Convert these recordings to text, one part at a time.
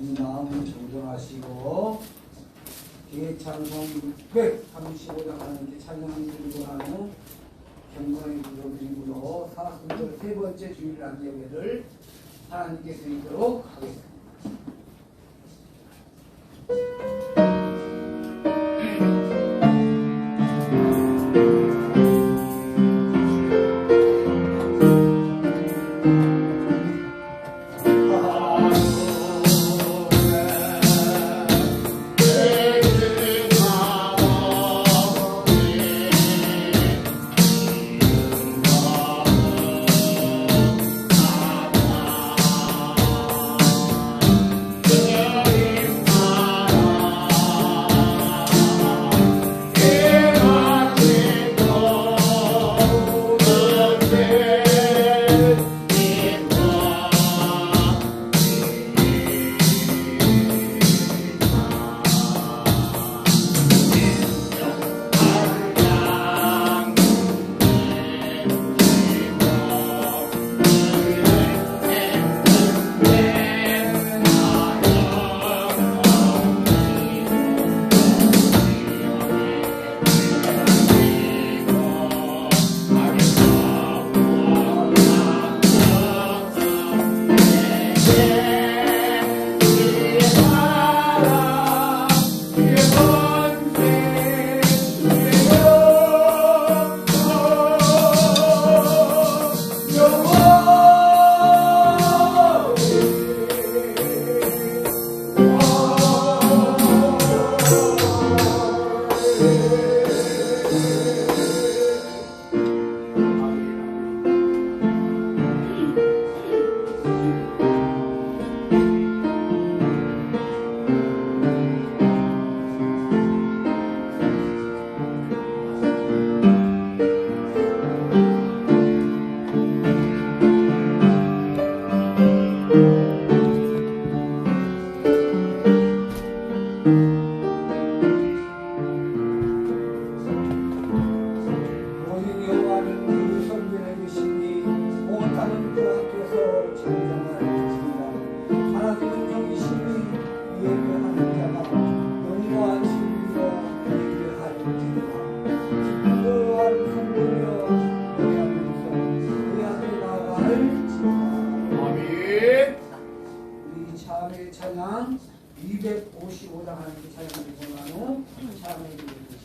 마음을 정정하시고 대찬송 635장 하나님께 찬양을 드리고 나는 경건의 기도 드림으로 사순절 세 번째 주일날 예배를 하나님께 드리도록 하겠습니다. 찬양 255장 하나님께 찬양을 드리고 난 후 찬양을 드리겠습니다.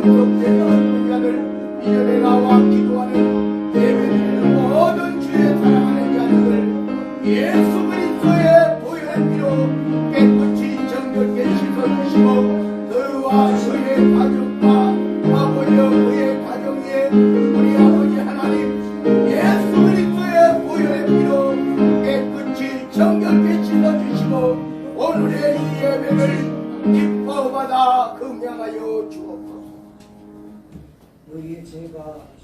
참석된 자들 이 전에 나와 기도하는 예배드리는 모든 주의 사랑하는 자들 예수 그리스도의 보혈의 피로 깨끗이 정결케 씻어주시고 너와 너의 가족과 아버지와 그의 가정 위에 우리 아버지 하나님 예수 그리스도의 보혈의 피로 깨끗이 정결케 씻어주시고 오늘의 이 예배를 기뻐받아 긍량하여 주옵소서. 너희의 죄가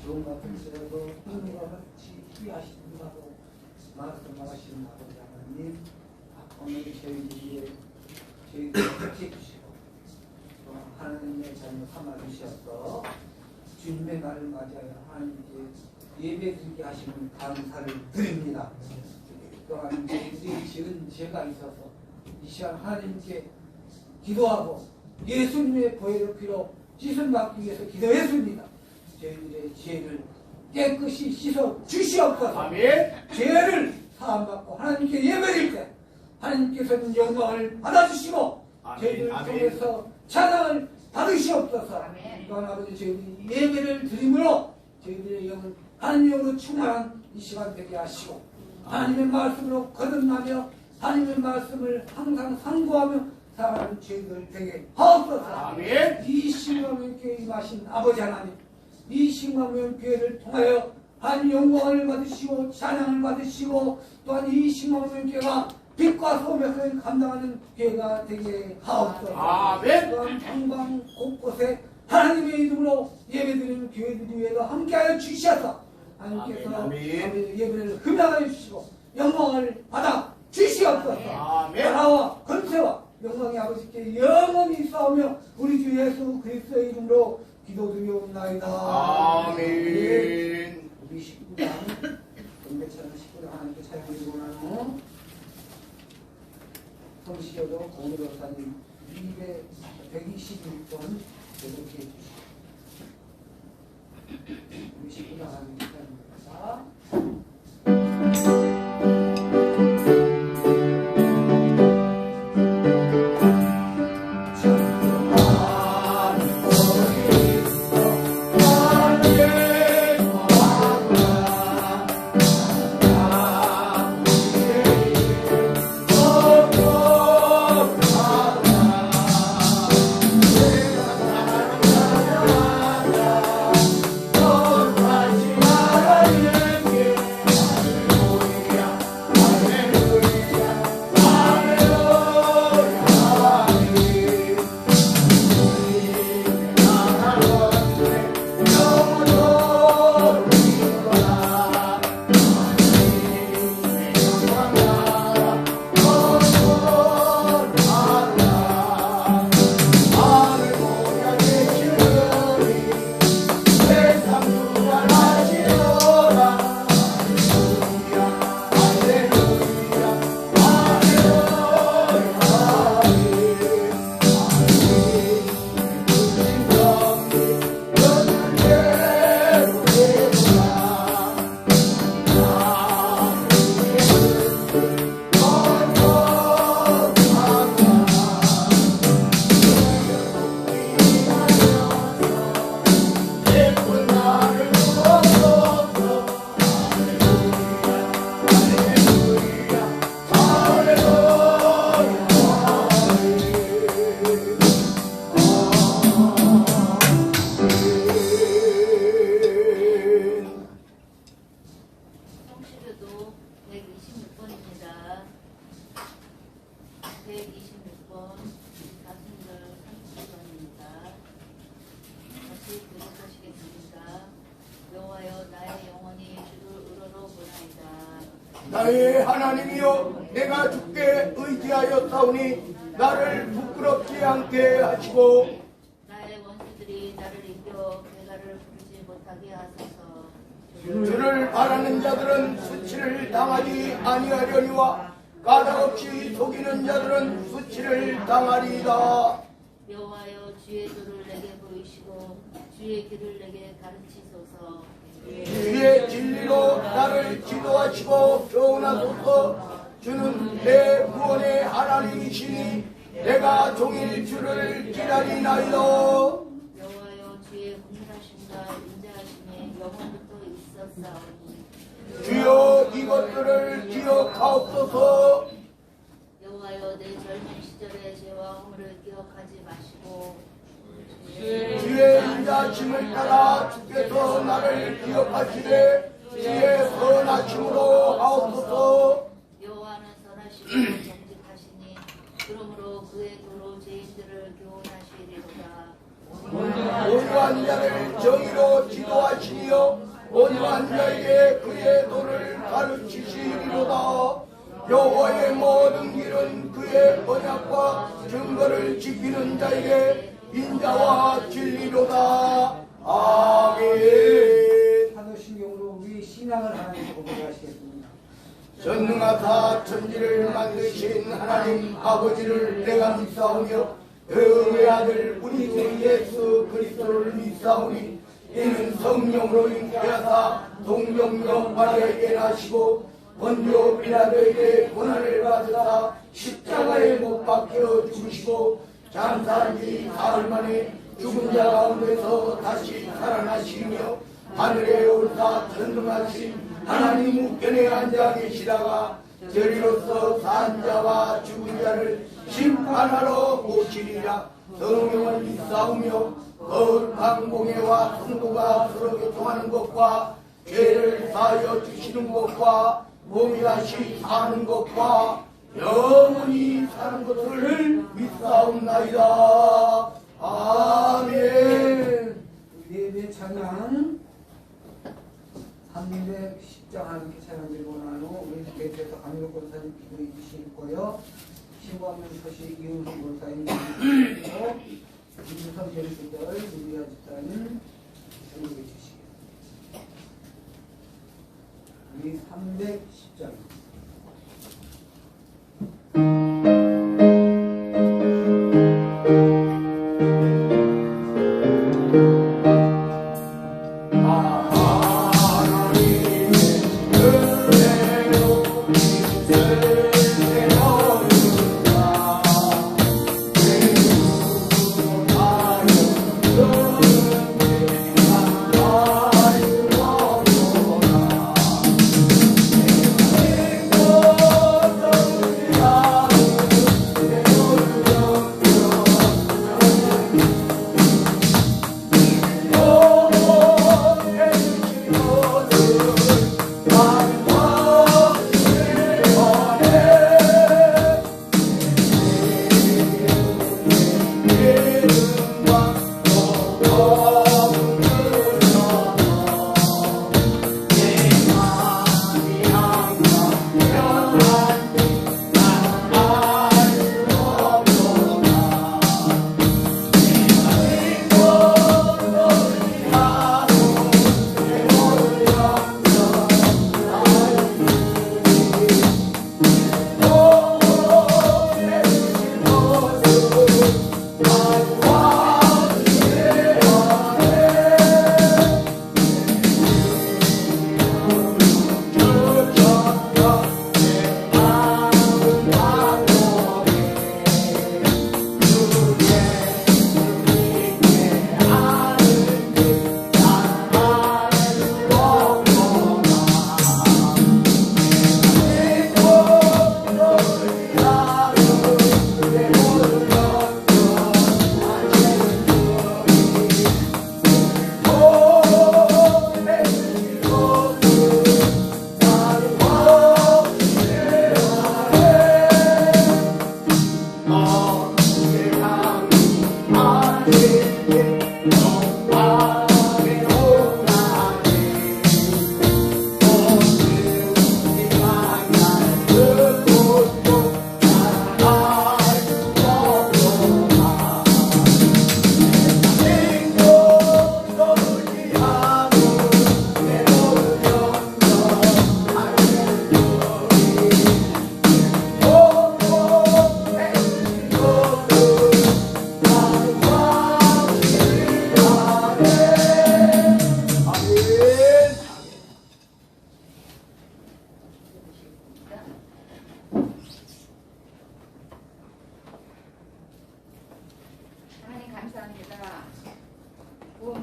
좋은 것 같을지라도 하늘과 같이 희하신다고 말씀하시는 아버지 하나님, 오늘 저희들의 죄를 해주시고 또 하나님의 잘못 삼아주셔서 주님의 날을 맞이하여 하나님께 예배드리게 하시는 감사를 드립니다. 또한 저희들이 지은 죄가 있어서 이 시간 하나님께 기도하고 예수님의 보혈의 피로 씻음 받기 위해서 기도했습니다. 저희들의 죄를 깨끗이 씻어 주시옵소서. 아멘. 죄를 사함받고 하나님께 예배드릴 때 하나님께서는 영광을 받아주시고 저희들을 통해서 찬양을 받으시옵소서. 또한 아버지 저희들이 예배를 드림으로 저희들의 영을 하나님으로 충만한 이 시간 되게 하시고 하나님의 말씀으로 거듭나며 하나님의 말씀을 항상 상고하며 살아가는 저희들 되게 하옵소서. 아멘. 이 신강교회 임하신 아버지 하나님, 이 신강교회를 통하여 한 영광을 받으시고 찬양을 받으시고 또한 이 신강교회가 빛과 소명을 감당하는 교회가 되게 하옵소서. 아멘. 또한 방방 곳곳에 하나님의 이름으로 예배드리는 교회들이 위해서 함께하여 주시어서 하나님께서 아멘. 예배를 흠양하여 주시고 영광을 받아 주시옵소서. 아멘. 나라와 권세와 영광의 아버지께 영원히 싸우며 우리 주 예수 그리스도의 이름으로 기도드리옵나이다. 아멘. 우리 식구당 은배차는 식구당 하나님께 찬양드리고 난 후 성시교도 공유로사님 121번 계속해 주시고 우리 식구당 하나님께 찬양드립니다. 나의 하나님이여 내가 주께 의지하여 싸우니 나를 부끄럽지 않게 하시고 나의 원수들이 나를 이겨 괴가를 부르지 못하게 하소서. 주를 바라는 자들은 수치를 당하지 아니하려니와 까닭없이 속이는 자들은 수치를 당하리이다. 여호와여 주의 도를 내게 보이시고 주의 길을 내게 가르치소서. 주의 진리로 나를 지도하시고 교훈하소서. 주는 내 구원의 하나님이시니 내가 종일 주를 기다리나이다. 여호와여 주의 주의 공률하심과 인자하심이 영원부터 있었사오니 주여 이것들을 기억하옵소서. 여호와여 내 젊은 시절의 죄와 허물을 기억하지 마시고 주의 인자하심을 따라 주께서 나를 기억하시되 주의 선하심으로 하옵소서. 여호와는 선하시고 정직하시니 그러므로 그의 도로 죄인들을 교훈하시리로다. 온유한 자를 정의로 지도하시니요 온유한 자에게 그의 도를 가르치시리로다. 여호와의 모든 길은 그의 언약과 증거를 지키는 자에게 인자와 진리로다. 아멘. 사도신경으로 우리 신앙을 하나님 고백하시겠습니다. 전능하사 천지를 만드신 하나님 아버지를 내가 믿사오며 그의 아들 우리 주 예수 그리스도를 믿사오니 이는 성령으로 잉태하사 동정녀 마리아에게 나시고 본디오 빌라도에게 고난을 받으사 십자가에 못 박혀 죽으시고 장사한 지 사흘 만에 죽은 자 가운데서 다시 살아나시며 하늘에 올라 전능하신 하나님 우편에 앉아 계시다가 저리로서 산 자와 죽은 자를 심판하러 오시리라. 성령을 믿사오며 거룩한 공예와 성도가 서로 교통하는 것과 죄를 사하여 주시는 것과 몸이 다시 사는 것과 영원히 사는 것을 믿사옵나이다. 아멘. 예배 찬양 310장 하나님께 찬양 드리고 난 후 우리 교회에서 강력 권사님 기도해 주시고요. 신고하면 소식 이은수 권사님 그리고 김유선 대리수들 유리아 집사님 기도해 주시겠습니다. 우리 310장 아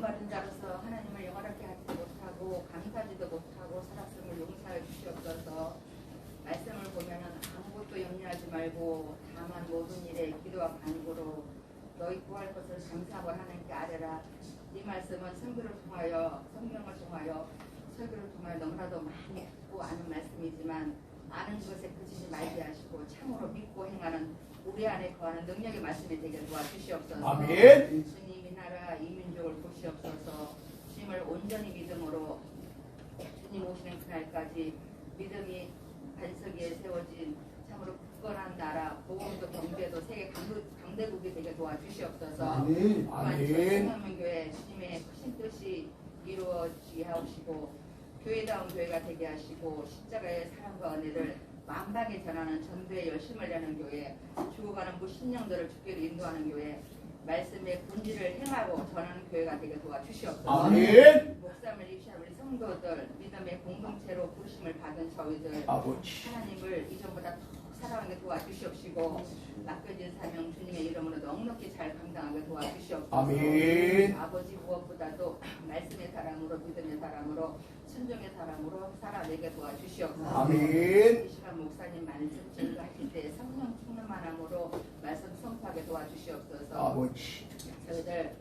받은 자로서 하나님을 영원하게 하지 못하고 감사하지도 못하고 살았음을 용서해 주시옵소서. 말씀을 보면은 아무것도 염려하지 말고 다만 모든 일에 기도와 간구로 너희 구할 것을 감사하고 하나님께 아뢰라. 이 말씀은 성경을 통하여 설교를 통하여 너무나도 많이 듣고 아는 말씀이지만 아는 것에 그치지 말게 하시고 참으로 믿고 행하는 우리 안에 거하는 능력의 말씀이 되게 도와주시옵소서. 아멘. 주님 이 나라 이 민족을 보시옵소서. 주님을 온전히 믿음으로 주님 오시는 그날까지 믿음이 반석 위에 세워진 참으로 굳건한 나라, 보험도 경제도 세계 강대국이 되게 도와주시옵소서. 아멘. 성령교회 주님의 크신 뜻이 이루어지게 하시고 교회다운 교회가 되게 하시고 십자가의 사랑과 은혜를 만방에 전하는 전도의 열심을 내는 교회, 죽어가는 무신령들을 주께로 인도하는 교회, 말씀의 본질을 행하고 전하는 교회가 되게 도와주시옵소서. 아멘. 목사님을 입시한 우리 성도들, 믿음의 공동체로 부르심을 받은 저희들, 아버지. 하나님을 이전보다 더 사랑하게 도와주시옵시고 맡겨진 사명 주님의 이름으로 넉넉히 잘 감당하게 도와주시옵소서. 아멘. 아버지 무엇보다도 말씀의 사람으로 믿음의 사람으로 순종의 사람으로 살아내게 도와주시옵소서. 아멘. 이 시간 목사님 말씀 증거하실 때 성령 충만함으로 말씀 선포하게 도와주시옵소서. 아버지. 저희들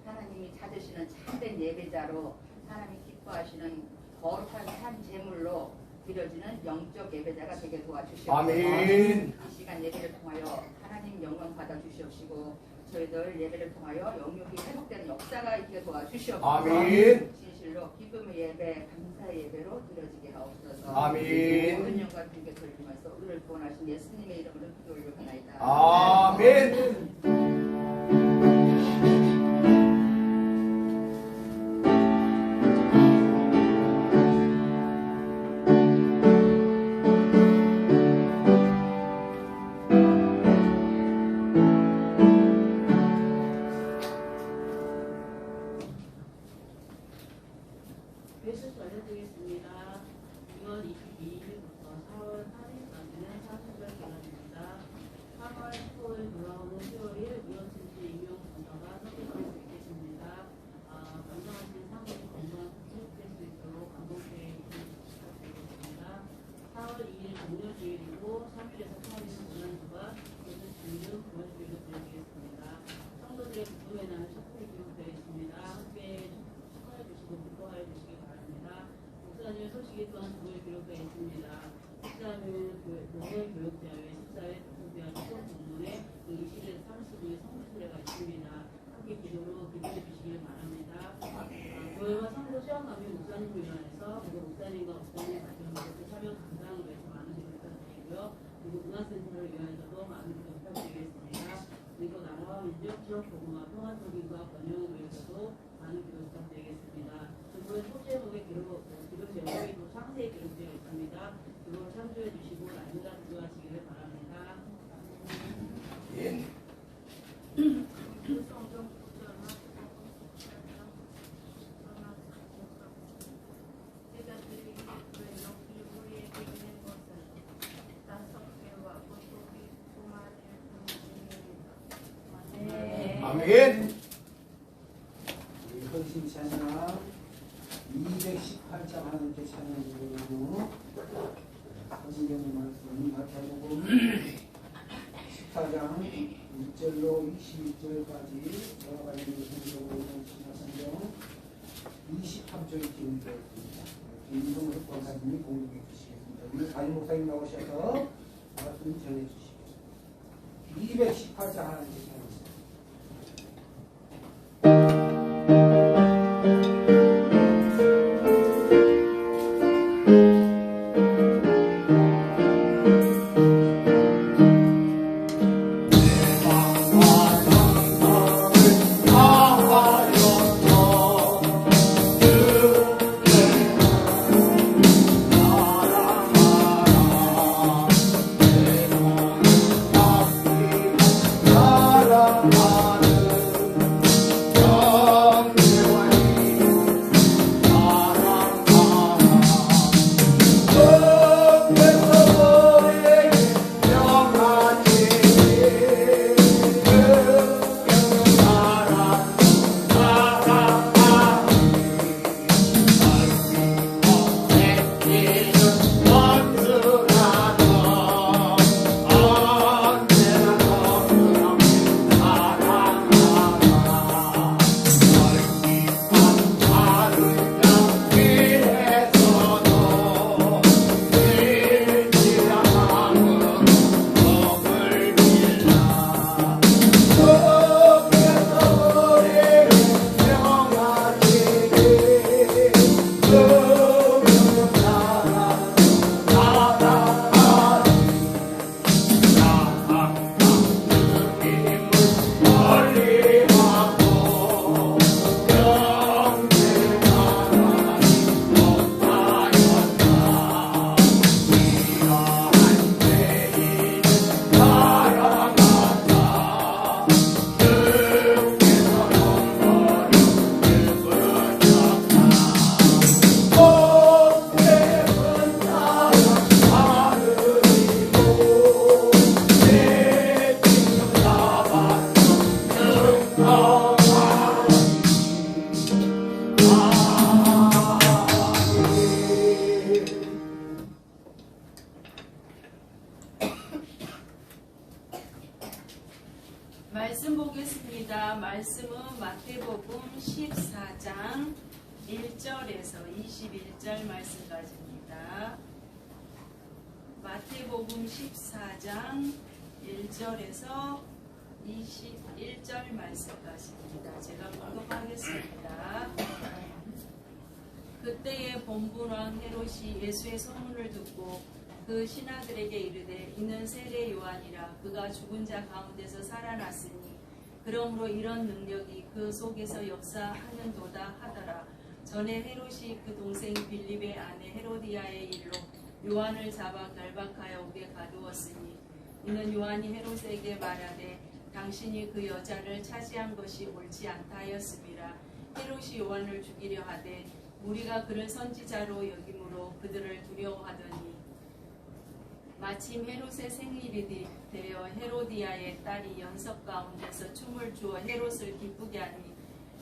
하나님이 찾으시는 참된 예배자로 하나님 기뻐하시는 거룩한 산 제물로 드려지는 영적 예배자가 되게 도와주시옵소서. 아멘. 이 시간 예배를 통하여 하나님 영광 받아주시옵시고 저희들 예배를 통하여 영육이 회복되는 역사가 있게 도와주시옵소서. 아멘. 진실로 기쁨의 예배, 감사의 예배로 드려지게 하옵소서. 아멘. 모든 영광 주께 돌리면서 우리를 구원하신 예수님의 이름으로 기도 올려드나이다. 아멘. 메시지 전해드리겠습니다. 2월 22일부터 4월 8일까지는 40일 기간입니다. 3월 15일 돌아오는 10월일 위원센터 임용 전사가 선택될 수 있겠습니다. 건강하신 상황이 건강 회복될 수 있도록 감독회의 부탁드리겠습니다. 4월 2일 공휴일이고 3일에서 4일은 고난주가 오늘 주일은 고난주일로 드리겠습니다. 성도들의 기쁨의 날 셔틀이 기록되어 있습니다. 함께 축하해 주시고 기뻐해 주시기 바랍니다. 목사님의 소식이 또한 그걸 기록되어 있습니다. 목사님은 노무현 교육대학의 14회 교육대학 수업 공문에 20일에서 30일 성수례가 있습니다. 함께 기도로 기도해 주시길 바랍니다. 교회와 성도 시험감이 목사님을 위한해서 그리고 목사님과 목사님 같은 것을 참여 감당을 위해서 많은 기도 부탁드리고요. 그리고 문화센터를 위하여서도 많은 기도 부탁드리겠습니다. 그리고 나라와 민족, 지역 복음화, 평화 통일과 번영을 위해서도 많은 기도 부탁드리겠습니다. 정부의 소제목의 기도 제목이 또 상세히 기록되어 있습니다. 그걸 참조해 주시고 날마다 기도하시기를 바랍니다. 예. 아멘. 우리 헌신 찬양 218장 하나님께 찬양 드리고 성경 말씀 마태복음 14장 1절로 22절까지 여러 가지 성경으로 신약성경 23절이 기록되어 있습니다. 김동석 권사님이 공유해 주시겠습니다. 우리 담임 목사님 나오셔서 말씀 전해 주시겠습니다. 218장 하나님께 찬양. 나라 14장 1절에서 21절 말씀까지입니다. 마태복음 14장 1절에서 21절 말씀까지입니다. 제가 공독하겠습니다. 그때에 본분왕 헤롯이 예수의 소문을 듣고 그 신하들에게 이르되 이는 세례 요한이라 그가 죽은 자 가운데서 살아났으니 그러므로 이런 능력이 그 속에서 역사하는도다 하더라. 전에 헤롯이 그 동생 빌립의 아내 헤로디아의 일로 요한을 잡아 결박하여 옥에 가두었으니 이는 요한이 헤롯에게 말하되 당신이 그 여자를 차지한 것이 옳지 않다 하였음이라. 헤롯이 요한을 죽이려 하되 무리가 그를 선지자로 여김으로 그들을 두려워하더니 마침 헤롯의 생일이 되어 헤로디아의 딸이 연석 가운데서 춤을 추어 헤롯을 기쁘게 하니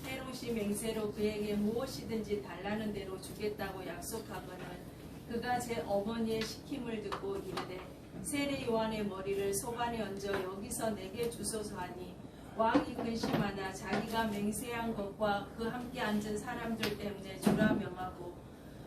헤롯이 맹세로 그에게 무엇이든지 달라는 대로 주겠다고 약속하거늘 그가 제 어머니의 시킴을 듣고 이르되 세례 요한의 머리를 소반에 얹어 여기서 내게 주소서 하니 왕이 근심하나 자기가 맹세한 것과 그 함께 앉은 사람들 때문에 주라 명하고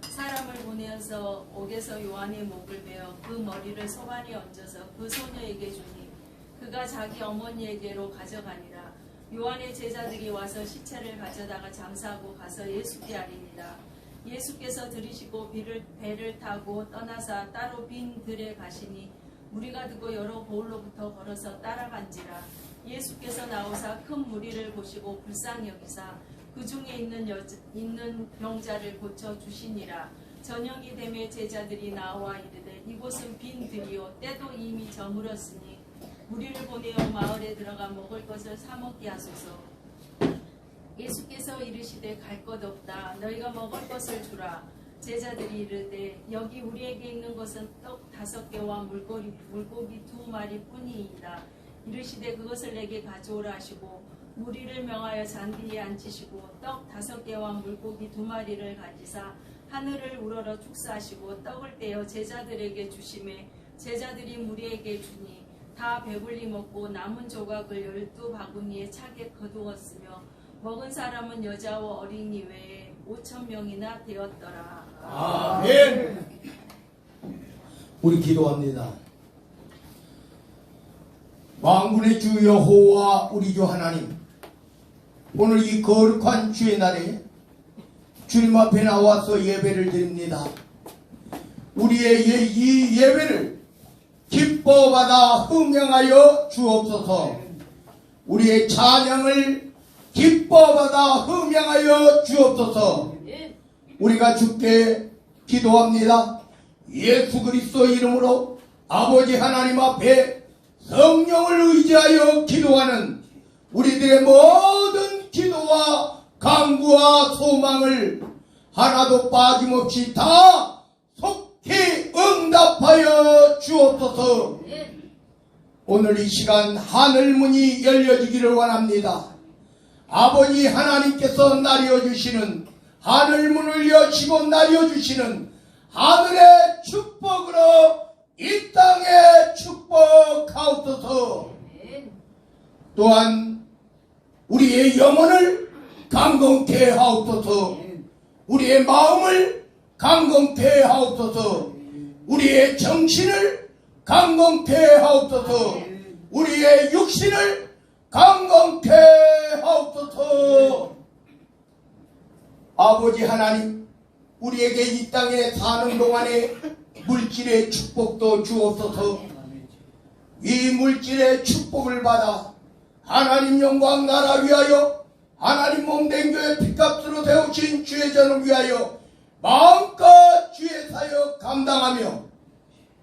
사람을 보내어서 옥에서 요한의 목을 베어 그 머리를 소반에 얹어서 그 소녀에게 주니 그가 자기 어머니에게로 가져가니라. 요한의 제자들이 와서 시체를 가져다가 잠사하고 가서 예수께 아리니라. 예수께서 들으시고 배를 타고 떠나사 따로 빈 들에 가시니 무리가 듣고 여러 보울로부터 걸어서 따라간지라. 예수께서 나오사 큰 무리를 보시고 불쌍히 여기사 그 중에 있는 병자를 고쳐 주시니라. 저녁이 되매 제자들이 나와 이르되 이곳은 빈 들이요 때도 이미 저물었으니 무리를 보내어 마을에 들어가 먹을 것을 사 먹게 하소서. 예수께서 이르시되 갈 것 없다. 너희가 먹을 것을 주라. 제자들이 이르되 여기 우리에게 있는 것은 떡 5개와 물고기 2마리 뿐이이다. 이르시되 그것을 내게 가져오라 하시고 무리를 명하여 잔디에 앉히시고 떡 5개와 물고기 2마리를 가지사 하늘을 우러러 축사하시고 떡을 떼어 제자들에게 주시매 제자들이 무리에게 주니 다 배불리 먹고 남은 조각을 12바구니에 차게 거두었으며 먹은 사람은 여자와 어린이 외에 5,000명이나 되었더라. 아멘. 우리 기도합니다. 만군의 주 여호와 우리 주 하나님, 오늘 이 거룩한 주의 날에 주님 앞에 나와서 예배를 드립니다. 우리의 이 예배를 기뻐받아 흥명하여 주옵소서. 우리의 찬양을 기뻐받아 흥명하여 주옵소서. 우리가 주께 기도합니다. 예수 그리스도 이름으로 아버지 하나님 앞에 성령을 의지하여 기도하는 우리들의 모든 기도와 간구와 소망을 하나도 빠짐없이 다 속히 응답하여 주옵소서. 오늘 이 시간 하늘문이 열려지기를 원합니다. 아버지 하나님께서 나뉘어주시는 하늘문을 여시고 나뉘어주시는 하늘의 축복으로 이 땅에 축복하옵소서. 또한 우리의 영혼을 강건케 하옵소서. 우리의 마음을 강건케 하옵소서. 우리의 정신을 강건케 하옵소서. 우리의 육신을 강건케 하옵소서. 아버지 하나님, 우리에게 이 땅에 사는 동안에 물질의 축복도 주옵소서. 이 물질의 축복을 받아 하나님 영광 나라 위하여 하나님 몸된 교회 피값으로 세우신 주의 전을 위하여 마음껏 주의 사역 감당하며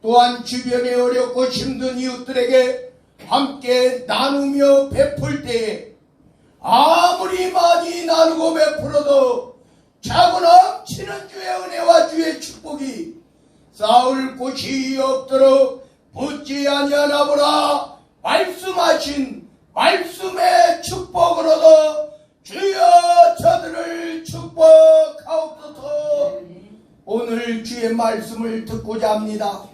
또한 주변에 어렵고 힘든 이웃들에게 함께 나누며 베풀 때에 아무리 많이 나누고 베풀어도 차고 넘치는 주의 은혜와 주의 축복이 쌓을 곳이 없도록 붙지 아니하나보라 말씀하신 말씀의 축복으로도 주여 저들을 축복하옵소서. 오늘 주의 말씀을 듣고자 합니다.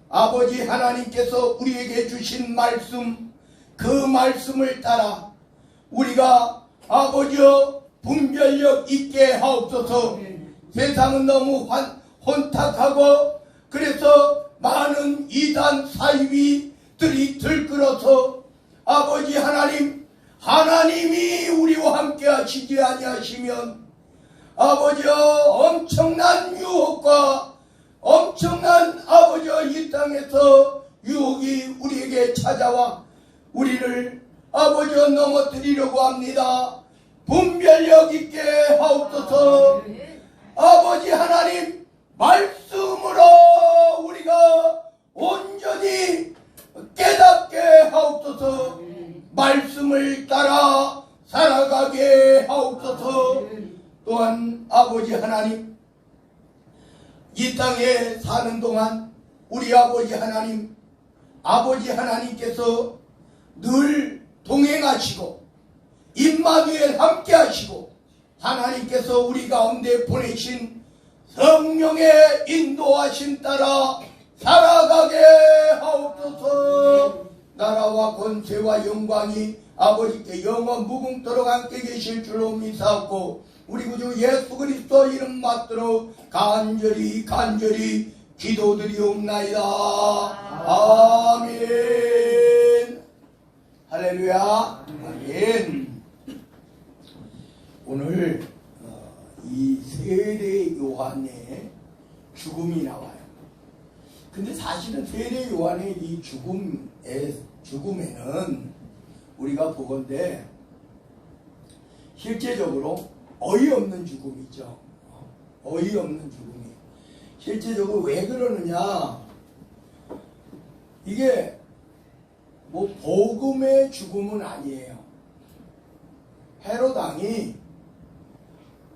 아버지 하나님께서 우리에게 주신 말씀, 그 말씀을 따라 우리가 아버지여 분별력 있게 하옵소서. 세상은 너무 혼탁하고 그래서 많은 이단 사이비들이 들끓어서 아버지 하나님, 하나님이 우리와 함께 하시지 아니하시면 아버지여 엄청난 유혹과 엄청난 아버지여 이 땅에서 유혹이 우리에게 찾아와 우리를 아버지여 넘어뜨리려고 합니다. 분별력 있게 하옵소서. 아버지 하나님 말씀으로 우리가 온전히 깨닫게 하옵소서. 말씀을 따라 살아가게 하옵소서. 또한 아버지 하나님 이 땅에 사는 동안 우리 아버지 하나님, 아버지 하나님께서 늘 동행하시고 임마누엘 함께 하시고 하나님께서 우리 가운데 보내신 성령의 인도하심 따라 살아가게 하옵소서. 나라와 권세와 영광이 아버지께 영원 무궁토록 함께 계실 줄로 믿사옵고 우리 구주 예수 그리스도 이름 받들어 간절히 기도드리옵나이다. 아멘. 할렐루야. 아멘. 오늘 이 세례 요한의 죽음이 나와요. 근데 사실은 세례 요한의 이 죽음에는 우리가 보건대 실제적으로 어이없는 죽음이죠. 어이없는 죽음이. 실제적으로 왜 그러느냐? 이게 뭐 복음의 죽음은 아니에요. 헤롯 왕이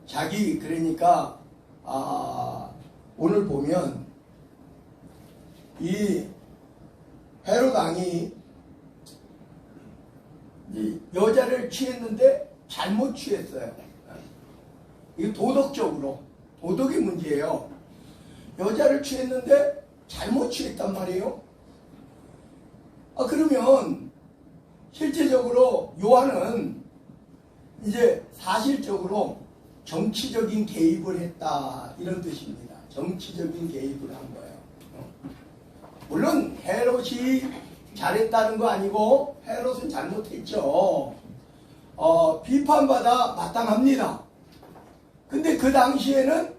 자기 그러니까 오늘 보면 이 헤롯 왕이 이 여자를 취했는데 잘못 취했어요. 이게 도덕적으로 도덕의 문제예요. 여자를 취했는데 잘못 취했단 말이에요. 그러면 실제적으로 요한은 이제 사실적으로 정치적인 개입을 했다 이런 뜻입니다. 정치적인 개입을 한 거예요. 물론 헤롯이 잘했다는 거 아니고 헤롯은 잘못했죠. 비판받아 마땅합니다. 근데 그 당시에는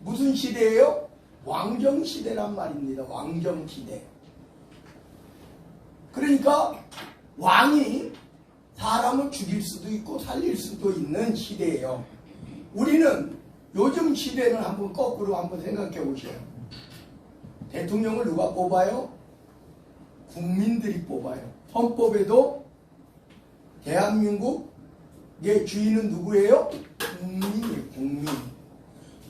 무슨 시대예요? 왕정시대란 말입니다. 왕정시대. 그러니까 왕이 사람을 죽일 수도 있고 살릴 수도 있는 시대예요. 우리는 요즘 시대는 한번 거꾸로 한번 생각해 보세요. 대통령을 누가 뽑아요? 국민들이 뽑아요. 헌법에도 대한민국의 주인은 누구예요? 국민이에요. 국민.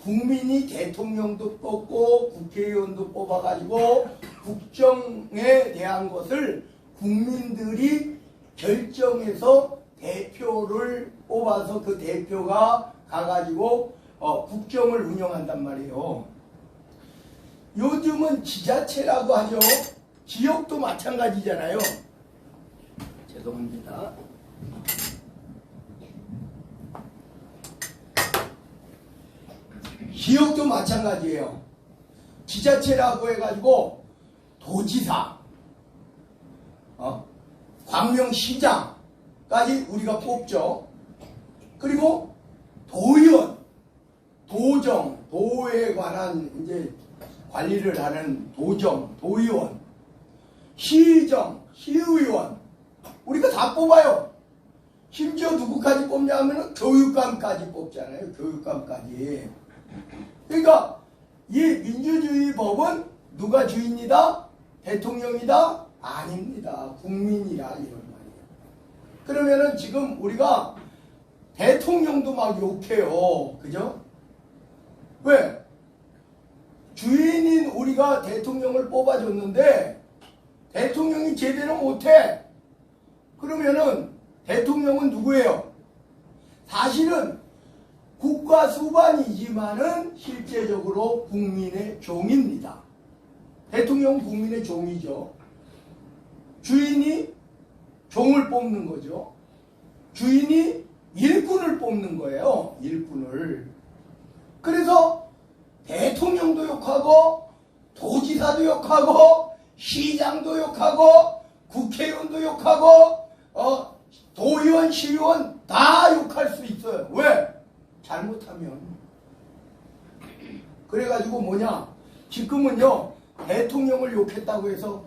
국민이 대통령도 뽑고 국회의원도 뽑아가지고 국정에 대한 것을 국민들이 결정해서 대표를 뽑아서 그 대표가 가가지고 국정을 운영한단 말이에요. 요즘은 지자체라고 하죠. 지역도 마찬가지잖아요. 죄송합니다. 지역도 마찬가지예요. 지자체라고 해가지고 도지사, 광명시장까지 우리가 뽑죠. 그리고 도의원, 도정, 도에 관한 이제 관리를 하는 도정, 도의원, 시정, 시의원 우리가 다 뽑아요. 심지어 누구까지 뽑냐 하면 교육감까지 뽑잖아요. 교육감까지. 그러니까 이 민주주의 법은 누가 주인이다? 대통령이다? 아닙니다. 국민이라 이런 말이에요. 그러면은 지금 우리가 대통령도 막 욕해요. 그죠? 왜? 주인인 우리가 대통령을 뽑아줬는데 대통령이 제대로 못해. 그러면은 대통령은 누구예요? 사실은 국가 수반이지만은 실제적으로 국민의 종입니다. 대통령은 국민의 종이죠. 주인이 종을 뽑는 거죠. 주인이 일꾼을 뽑는 거예요. 일꾼을. 그래서 대통령도 욕하고 도지사도 욕하고 시장도 욕하고 국회의원도 욕하고 도의원, 시의원 다 욕할 수 있어요. 왜? 잘못하면. 그래가지고 뭐냐, 지금은요 대통령을 욕했다고 해서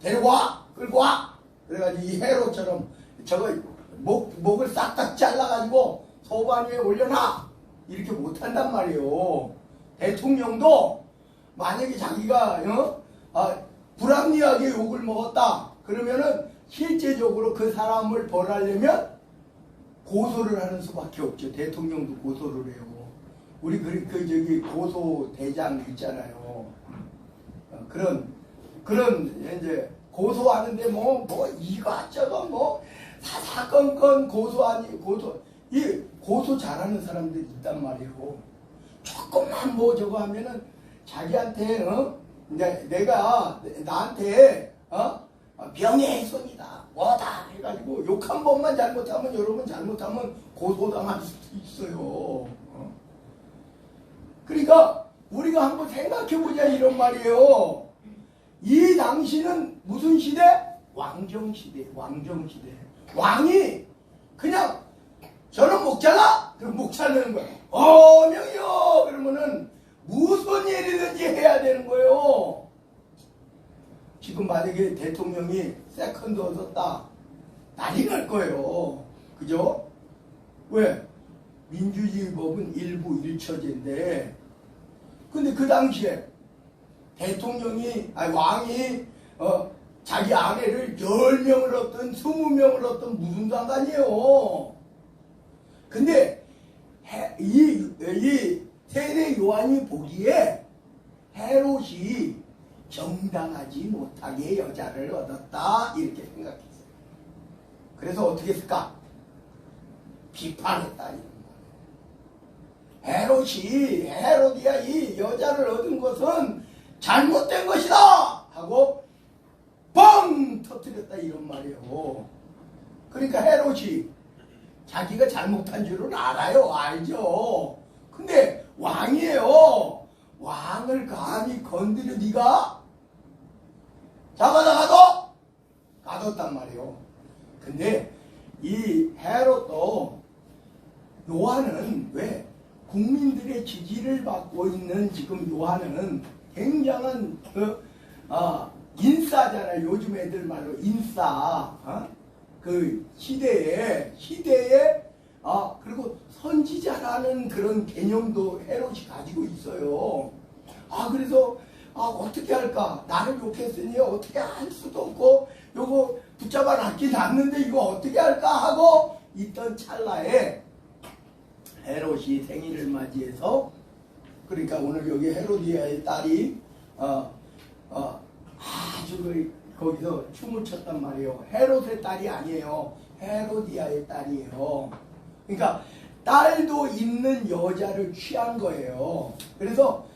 데려와 끌고 와 그래가지고 이 헤롯처럼 저거 목을 싹싹 잘라가지고 소반 위에 올려놔 이렇게 못한단 말이에요. 대통령도 만약에 자기가 불합리하게 욕을 먹었다 그러면은 실제적으로 그 사람을 벌하려면 고소를 하는 수밖에 없죠. 대통령도 고소를 해요. 우리 저기 고소 대장 있잖아요. 그런 이제 고소하는데 뭐 이것저것 뭐 사사건건 이 고소 잘하는 사람들이 있단 말이에요. 조금만 뭐 저거 하면은 자기한테 내가 나한테 명예훼손이다 뭐다 해가지고 욕 한 번만 잘못하면 여러분 잘못하면 고소당할 수도 있어요. 그러니까 우리가 한번 생각해보자 이런 말이에요. 이 당시는 무슨 시대? 왕정시대. 왕이 그냥 저는 목자다? 그럼 목자는 거예요. 명이요! 그러면은 무슨 일이든지 해야 되는 거예요. 지금 만약에 대통령이 세컨드 얻었다 난리 날 거예요. 그죠? 왜? 민주주의 법은 일부 일처제인데 근데 그 당시에 왕이 자기 아내를 10명을 얻든 20명을 얻든 무슨 상관이에요. 근데 이 세례 요한이 보기에 헤롯이 정당하지 못하게 여자를 얻었다 이렇게 생각했어요. 그래서 어떻게 했을까? 비판했다. 헤롯이야 이 여자를 얻은 것은 잘못된 것이다 하고 뻥 터뜨렸다 이런 말이에요. 그러니까 헤롯이 자기가 잘못한 줄은 알죠. 근데 왕이에요. 왕을 감히 건드려 네가 잡아다가도 가뒀단 말이에요. 근데 이 헤롯도 요한은 왜 국민들의 지지를 받고 있는 지금 요한은 굉장한 인싸잖아요. 요즘 애들 말로 인싸. 그 시대에 그리고 선지자라는 그런 개념도 헤롯이 가지고 있어요. 그래서 어떻게 할까? 나를 욕했으니 어떻게 할 수도 없고 요거 붙잡아 놨긴 놨는데 이거 어떻게 할까 하고 있던 찰나에 헤롯이 생일을 맞이해서 그러니까 오늘 여기 헤로디아의 딸이 아주 거기서 춤을 췄단 말이에요. 헤롯의 딸이 아니에요. 헤로디아의 딸이에요. 그러니까 딸도 있는 여자를 취한 거예요. 그래서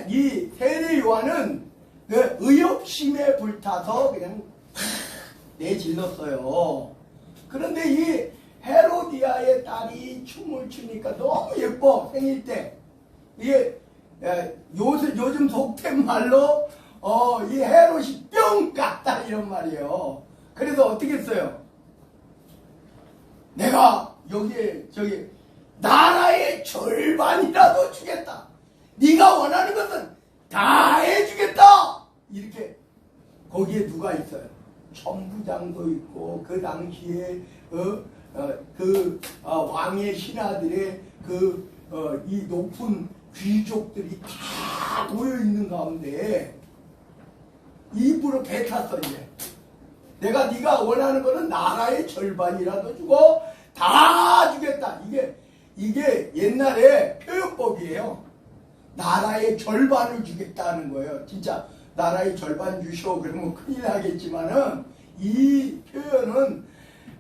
이 세례 요한은 그 의협심에 불타서 그냥 내질렀어요. 그런데 이 헤로디아의 딸이 춤을 추니까 너무 예뻐. 생일 때 이게 요즘 속된 말로 이 헤롯이 뿅 갔다 이런 말이에요. 그래서 어떻게 했어요? 내가 여기에 저기 나라의 절반이라도 주겠다. 네가 원하는 것은 다 해주겠다. 이렇게 거기에 누가 있어요? 천부장도 있고 그 당시에 왕의 신하들의 이 높은 귀족들이 다 모여 있는 가운데 입으로 뱉었어. 이제 내가 네가 원하는 거는 나라의 절반이라도 주고 다 주겠다. 이게 옛날에 표현법이에요. 나라의 절반을 주겠다는 거예요. 진짜 나라의 절반 주시오 그러면 큰일 나겠지만은 이 표현은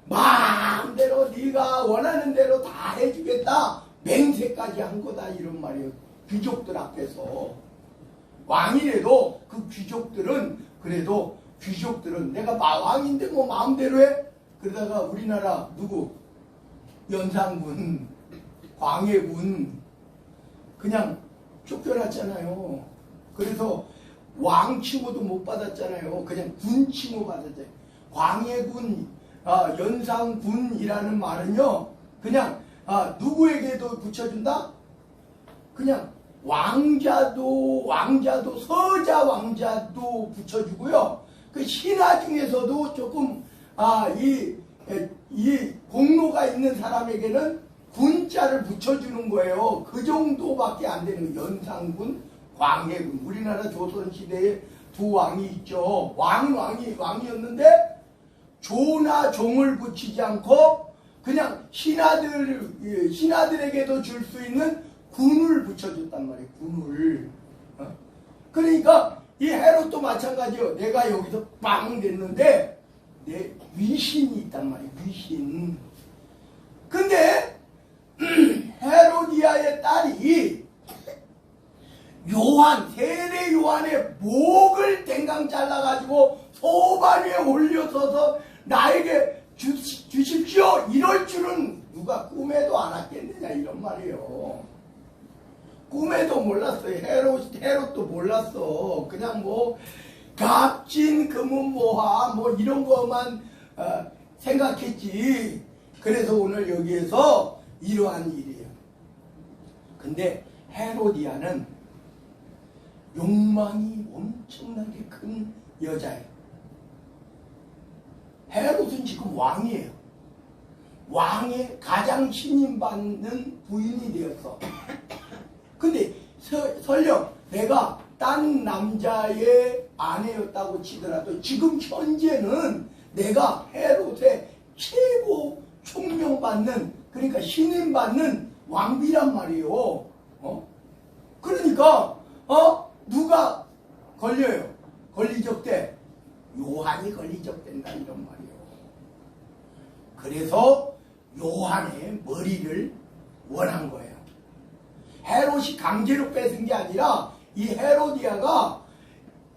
마음대로 네가 원하는 대로 다 해주겠다. 맹세까지 한 거다 이런 말이에요. 귀족들 앞에서. 왕이래도 그 귀족들은 그래도 귀족들은 내가 왕인데 뭐 마음대로 해? 그러다가 우리나라 누구? 연산군, 광해군 그냥 쫓겨났잖아요. 그래서 왕 칭호도 못 받았잖아요. 그냥 군 칭호 받았잖아요. 광해군, 연산군이라는 말은요, 그냥 누구에게도 붙여준다? 그냥 왕자도 서자 왕자도 붙여주고요. 그 신하 중에서도 조금 이 공로가 있는 사람에게는 군자를 붙여주는 거예요. 그 정도밖에 안 되는 거예요. 연산군, 광해군. 우리나라 조선시대에 두 왕이 있죠. 왕이었는데 조나 종을 붙이지 않고 그냥 신하들에게도 줄 수 있는 군을 붙여줬단 말이에요. 군을. 그러니까 이 헤롯도 마찬가지요. 내가 여기서 빵 됐는데 내 위신이 있단 말이에요. 위신. 근데 헤로디아의 딸이 세례 요한의 목을 댕강 잘라가지고 소반 위에 올려서서 나에게 주십시오 이럴 줄은 누가 꿈에도 안 왔겠느냐 이런 말이에요. 꿈에도 몰랐어요. 헤롯도 몰랐어. 그냥 뭐 갑진 금은모화 뭐 이런 것만 생각했지. 그래서 오늘 여기에서 이러한 일이에요. 근데 헤로디아는 욕망이 엄청나게 큰 여자예요. 헤롯은 지금 왕이에요. 왕의 가장 신임받는 부인이 되었어. 근데 설령 내가 딴 남자의 아내였다고 치더라도 지금 현재는 내가 헤롯의 최고 총명받는, 그러니까 신임받는 왕비란 말이에요. 그러니까 누가 걸려요? 걸리적대? 요한이 걸리적된다 이런 말이에요. 그래서 요한의 머리를 원한 거예요. 헤롯이 강제로 뺏은 게 아니라 이 헤로디아가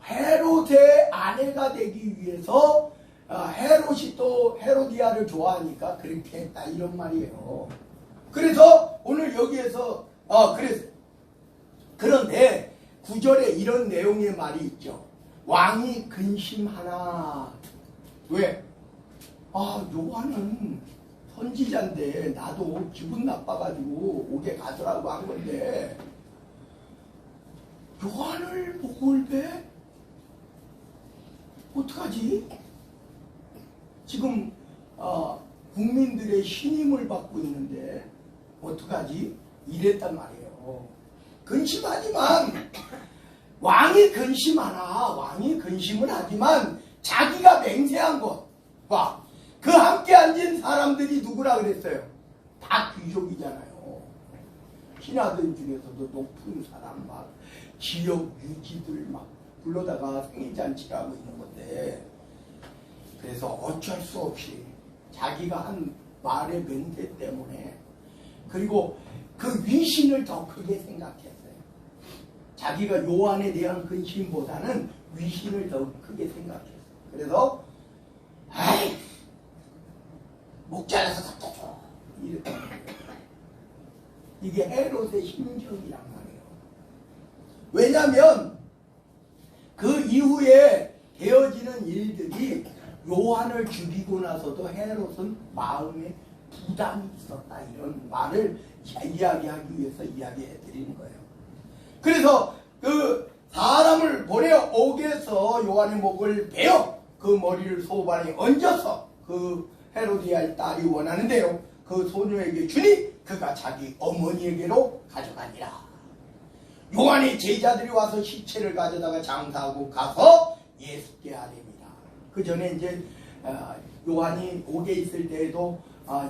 헤롯의 아내가 되기 위해서 헤롯이 또 헤로디아를 좋아하니까 그렇게 했다 이런 말이에요. 그래서 오늘 여기에서 그런데 9절에 이런 내용의 말이 있죠. 왕이 근심하나. 왜? 요한은 선지자인데 나도 기분 나빠가지고 옥에 가더라고 한 건데 요한을 목을 배? 어떡하지? 지금 국민들의 신임을 받고 있는데 어떡하지? 이랬단 말이에요. 근심하지만 왕이 근심을 하지만 자기가 맹세한 것 봐. 그 함께 앉은 사람들이 누구라 그랬어요? 다 귀족이잖아요. 신하들 중에서도 높은 사람 막 지역 유지들 막 불러다가 생일잔치를 하고 있는 건데 그래서 어쩔 수 없이 자기가 한 말의 맹세 때문에 그리고 그 위신을 더 크게 생각했어요. 자기가 요한에 대한 근심보다는 위신을 더 크게 생각했어요. 그래서 목 잘라서 갖다 줘 이랬단 말이에요. 이게 헤롯의 심정이란 말이에요. 왜냐하면 그 이후에 되어지는 일들이 요한을 죽이고 나서도 헤롯은 마음에 부담이 있었다 이런 말을 이야기하기 위해서 이야기해 드리는 거예요. 그래서 그 사람을 보내어 옥에서 요한의 목을 베어 그 머리를 소반에 얹어서 그 헤로디아의 딸이 원하는 대로 그 소녀에게 주니 그가 자기 어머니에게로 가져가니라. 요한의 제자들이 와서 시체를 가져다가 장사하고 가서 예수께 아뢰니라. 그 전에 이제 요한이 옥에 있을 때에도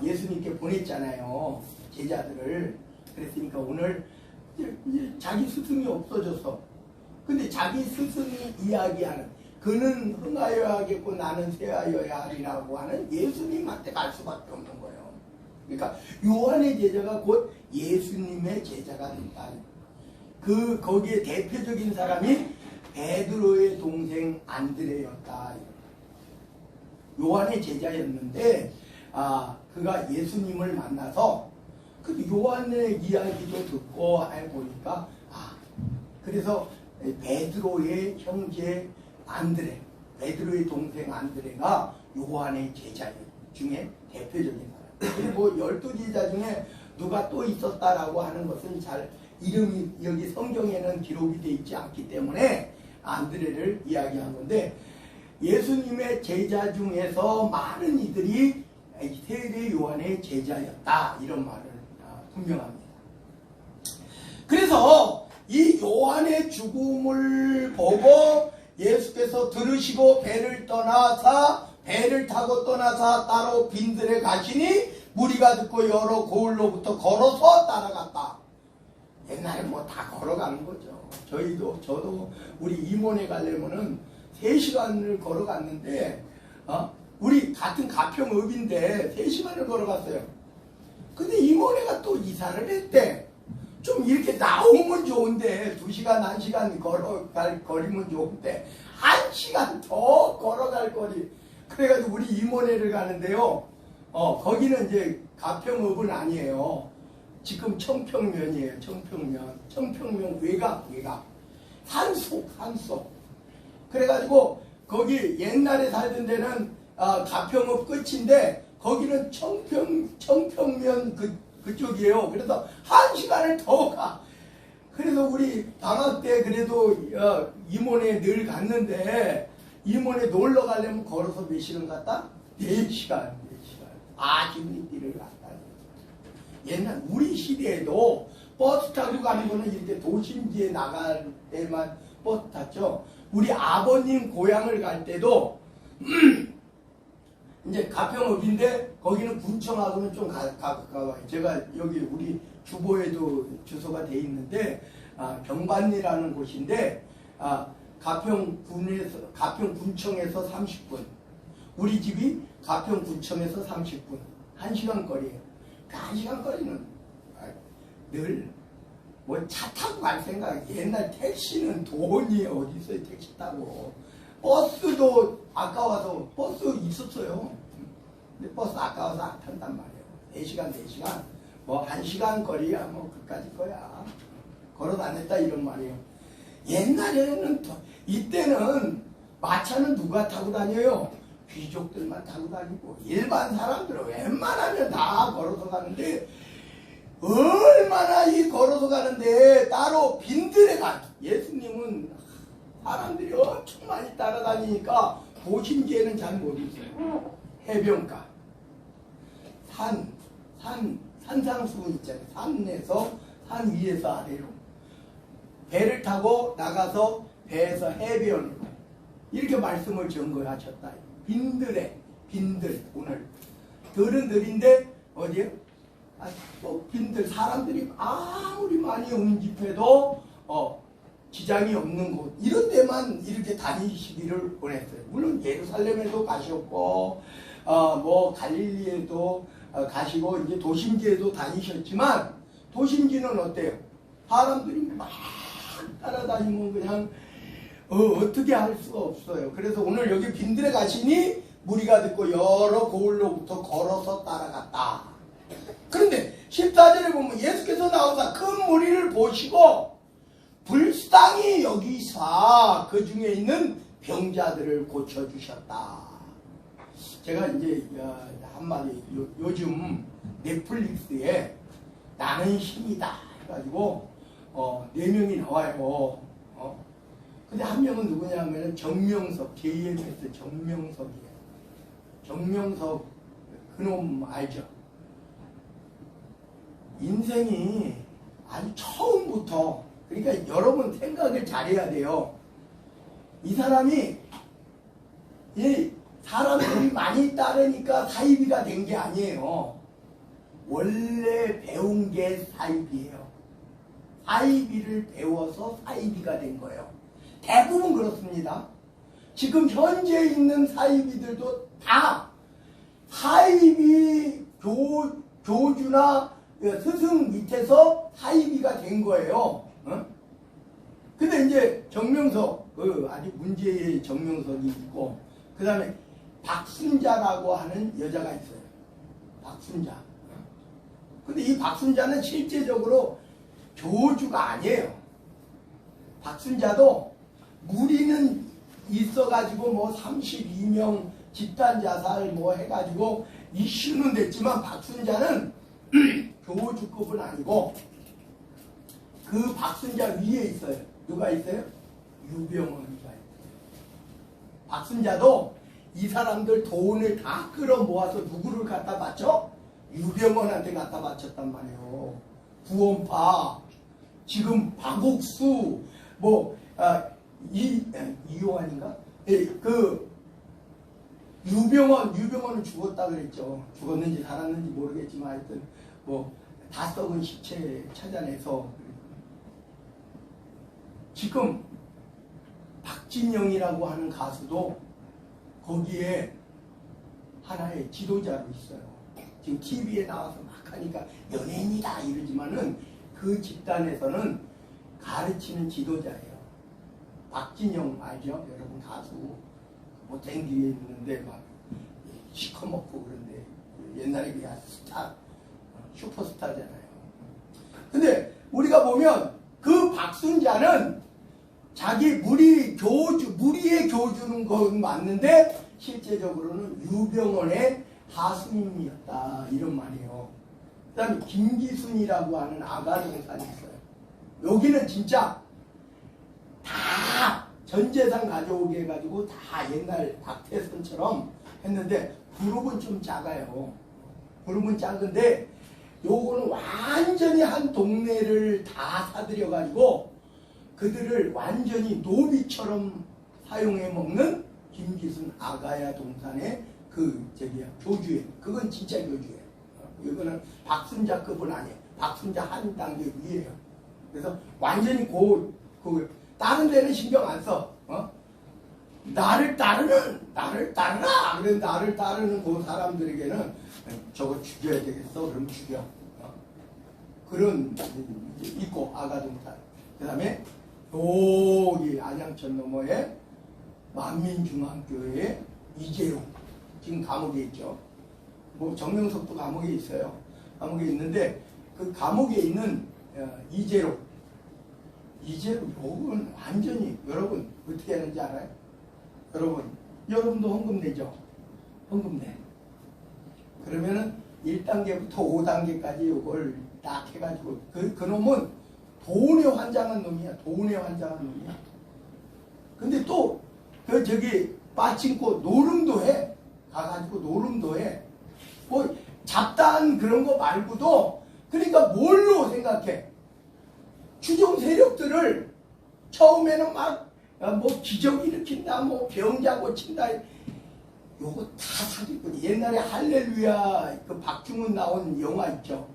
예수님께 보냈잖아요. 제자들을. 그랬으니까 오늘 자기 스승이 없어졌어. 근데 자기 스승이 이야기하는 그는 흥하여야 하겠고 나는 쇠하여야 하리라고 하는 예수님한테 갈 수밖에 없는 거예요. 그러니까 요한의 제자가 곧 예수님의 제자가 된다. 거기에 대표적인 사람이 베드로의 동생 안드레였다. 요한의 제자였는데 그가 예수님을 만나서 그 요한의 이야기도 듣고 해보니까 그래서 베드로의 형제 안드레, 베드로의 동생 안드레가 요한의 제자 중에 대표적인 사람. 그리고 12제자 중에 누가 또 있었다라고 하는 것은 잘 이름이 여기 성경에는 기록이 되어 있지 않기 때문에 안드레를 이야기한 건데, 예수님의 제자 중에서 많은 이들이 세례 요한의 제자였다, 이런 말을 분명합니다. 그래서 이 요한의 죽음을 보고 예수께서 들으시고 배를 타고 떠나사 따로 빈들에 가시니 무리가 듣고 여러 고을로부터 걸어서 따라갔다. 옛날에 뭐 다 걸어가는 거죠. 저도 우리 임원에 가려면은 3시간을 걸어갔는데, 우리 같은 가평읍인데 3시간을 걸어갔어요. 근데 임원회가 또 이사를 했대. 좀 이렇게 나오면 좋은데 2시간, 1시간 걸어갈 거리면 좋은데 1시간 더 걸어갈 거리. 그래가지고 우리 임원회를 가는데요. 거기는 이제 가평읍은 아니에요. 지금 청평면이에요. 청평면 외곽. 산속. 그래가지고 거기 옛날에 살던 데는 가평읍 끝인데 거기는 청평면 그쪽이에요. 그래서 1시간을 더 가. 그래서 우리 방학 때 그래도 임원에 늘 갔는데, 임원에 놀러 가려면 걸어서 몇 시간 갔다? 4시간. 아직 길을 갔다. 옛날 우리 시대에도 버스 타고 가는 거는 이렇게 도심지에 나갈 때만 버스 탔죠. 우리 아버님 고향을 갈 때도 이제 가평읍인데 거기는 군청하고는 좀 가까워요. 제가 여기 우리 주보에도 주소가 돼 있는데 경반리라는 곳인데 가평군청에서 30분, 우리 집이 가평군청에서 30분, 1시간 거리예요. 그 1시간 거리는 늘 뭐 차 타고 갈 생각. 옛날 택시는 돈이 어디 있어요, 택시 타고. 버스도 아까워서 버스 있었어요. 근데 버스 아까워서 안 탄단 말이에요. 4시간 뭐 1시간 거리야 뭐 그까짓 거야. 걸어 다녔다 이런 말이에요. 옛날에는 이때는 마차는 누가 타고 다녀요? 귀족들만 타고 다니고 일반 사람들은 웬만하면 다 걸어서 가는데, 얼마나 이 걸어서 가는데 따로 빈들에 가. 예수님은 사람들이 엄청 많이 따라다니니까 도심지에는 잘 못 있어요. 해변가, 산상수훈 있잖아요. 산 위에서 아래로 배를 타고 나가서 배에서 해변으로 이렇게 말씀을 전거하셨다. 빈들 오늘 들인데 어디요? 또 빈들, 사람들이 아무리 많이 응집해도 지장이 없는 곳, 이런 데만 이렇게 다니시기를 원했어요. 물론 예루살렘에도 가셨고 뭐 갈릴리에도 가시고 이제 도심지에도 다니셨지만, 도심지는 어때요? 사람들이 막 따라다니면 그냥 어떻게 할 수가 없어요. 그래서 오늘 여기 빈들에 가시니 무리가 듣고 여러 고을로부터 걸어서 따라갔다. 그런데 14절에 보면 예수께서 나오사 큰 무리를 보시고 불쌍히 여기사 그 중에 있는 병자들을 고쳐주셨다. 제가 이제 한마디, 요즘 넷플릭스에 나는 신이다 해가지고 4명이 나와요. 근데 한 명은 누구냐면 정명석, JMS 정명석이에요. 정명석 그놈 알죠? 인생이 아주 처음부터, 그러니까 여러분 생각을 잘해야 돼요. 이 사람이 사람들이 많이 따르니까 사이비가 된 게 아니에요. 원래 배운 게 사이비예요. 사이비를 배워서 사이비가 된 거예요. 대부분 그렇습니다. 지금 현재 있는 사이비들도 다 사이비 교주나 스승 밑에서 사이비가 된 거예요. 근데 이제 정명석, 아직 문제의 정명석이 있고, 그 다음에 박순자라고 하는 여자가 있어요. 박순자. 근데 이 박순자는 실제적으로 교주가 아니에요. 박순자도 무리는 있어가지고 뭐 32명 집단 자살 뭐 해가지고 이슈는 됐지만 박순자는 교주급은 아니고 그 박순자 위에 있어요. 누가 있어요? 유병원이가 있어요. 박순자도 이 사람들 돈을 다 끌어 모아서 누구를 갖다 바쳐? 유병원한테 갖다 바쳤단 말이에요. 구원파, 지금 박옥수, 뭐 이요한인가? 예, 그 유병원은 죽었다 그랬죠. 죽었는지 살았는지 모르겠지만 하여튼 뭐 다 썩은 시체 찾아내서 지금 박진영이라고 하는 가수도 거기에 하나의 지도자로 있어요. 지금 TV에 나와서 막 하니까 연예인이다 이러지만은 그 집단에서는 가르치는 지도자예요. 박진영 알죠? 여러분 가수 못된 뒤에 있는데 막 시커멓고 그런데 옛날에 그냥 스타 슈퍼스타잖아요. 근데 우리가 보면 그 박순자는 자기 무리의 교주는 건 맞는데 실제적으로는 유병원의 하수인이었다 이런 말이에요. 그 다음에 김기순이라고 하는 아가동산이 있어요. 여기는 진짜 다 전재산 가져오게 해가지고 다 옛날 박태선처럼 했는데 그룹은 좀 작아요. 그룹은 작은데 요거는 완전히 한 동네를 다 사들여가지고 그들을 완전히 노비처럼 사용해 먹는 김기순 아가야 동산의 그 교주예요. 그건 진짜 교주예요. 이거는 박순자급은 아니에요. 박순자 한 단계 위에요. 그래서 완전히 다른 데는 신경 안 써. 나를 따르라. 그래서 나를 따르는 그 사람들에게는 저거 죽여야 되겠어. 그럼 죽여. 그런 있고 아가동산. 그 다음에 여기 안양천 너머에 만민중앙교회 이재용 지금 감옥에 있죠. 뭐 정명석도 감옥에 있어요. 감옥에 있는데 그 감옥에 있는 이재용 요건 완전히 여러분 어떻게 하는지 알아요? 여러분도 헌금 내죠? 헌금 내. 그러면은 1단계부터 5단계까지 요걸 딱 해가지고 그 놈은 돈에 환장한 놈이야. 근데 또 빠친코 노름도 해. 가가지고 노름도 해. 뭐 잡다한 그런 거 말고도 그러니까 뭘로 생각해? 추종 세력들을 처음에는 막 뭐 기적 일으킨다, 뭐 병자 고친다, 요거 다 사기꾼이. 옛날에 할렐루야 그 박중훈 나온 영화 있죠.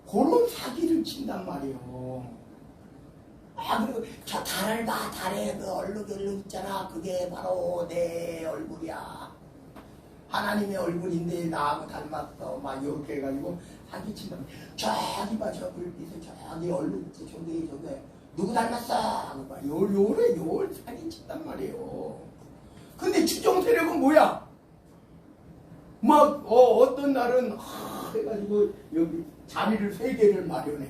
그런 사기를 친단 말이에요. 그리고 저 달을 봐, 달에 그 얼룩 있잖아. 그게 바로 내 얼굴이야. 하나님의 얼굴인데 나하고 닮았어. 막 이렇게 해가지고 사기친단 말이에요. 저기 봐, 저 불빛에 저기 얼룩 있지, 저기 누구 닮았어? 요걸 사기친단 말이에요. 근데 추종 세력은 뭐야? 막 어떤 날은 해가지고 여기 자리를 3개를 마련해.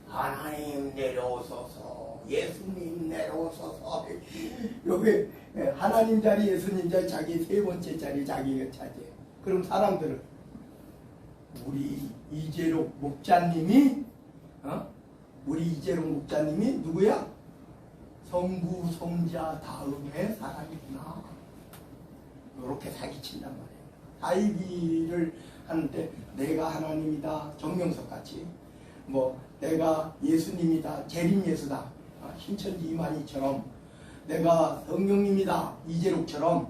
하나님 내려오소서, 예수님 내려오소서. 여기 하나님 자리, 예수님 자리, 자기 3번째 자리 자기가 차지해. 그럼 사람들은 우리 이재록 목자님이 누구야? 성부 성자 다음에 사람이구나. 이렇게 사기친단 말이에요. 사이비를 하는데 내가 하나님이다, 정명석 같이, 뭐 내가 예수님이다, 재림 예수다, 신천지 이만희처럼, 내가 성령님이다, 이재록처럼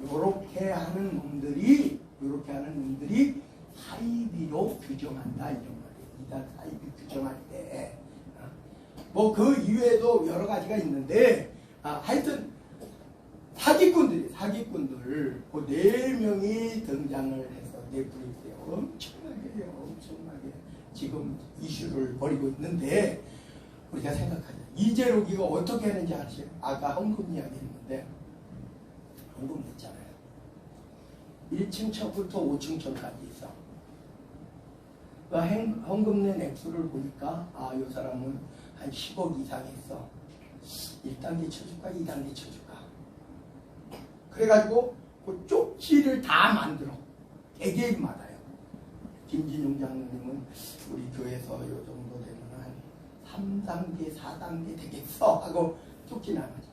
이렇게 하는 놈들이 사이비로 규정한다 이런 말이에요. 이단 사이비 규정할 때 뭐 그 이외에도 여러 가지가 있는데 하여튼 사기꾼들 그 4명이 등장을 해서 넷플릭스에 엄청나게 지금 이슈를 벌이고 있는데 우리가 생각하자. 이재록이가 어떻게 하는지 아시죠? 아까 헌금 이야기 했는데 헌금 냈잖아요. 1층 층부터 5층 층까지 있어. 그러니까 헌금 낸 액수를 보니까 이 사람은 한 10억 이상 했어. 1단계 쳐줄까 2단계 쳐줄까. 그래가지고 그 쪽지를 다 만들어. 개개인마다요. 김진용 장로님은 우리 교회에서 요 정도 되면 한 3단계 4단계 되겠어 하고 쪽지 나가죠.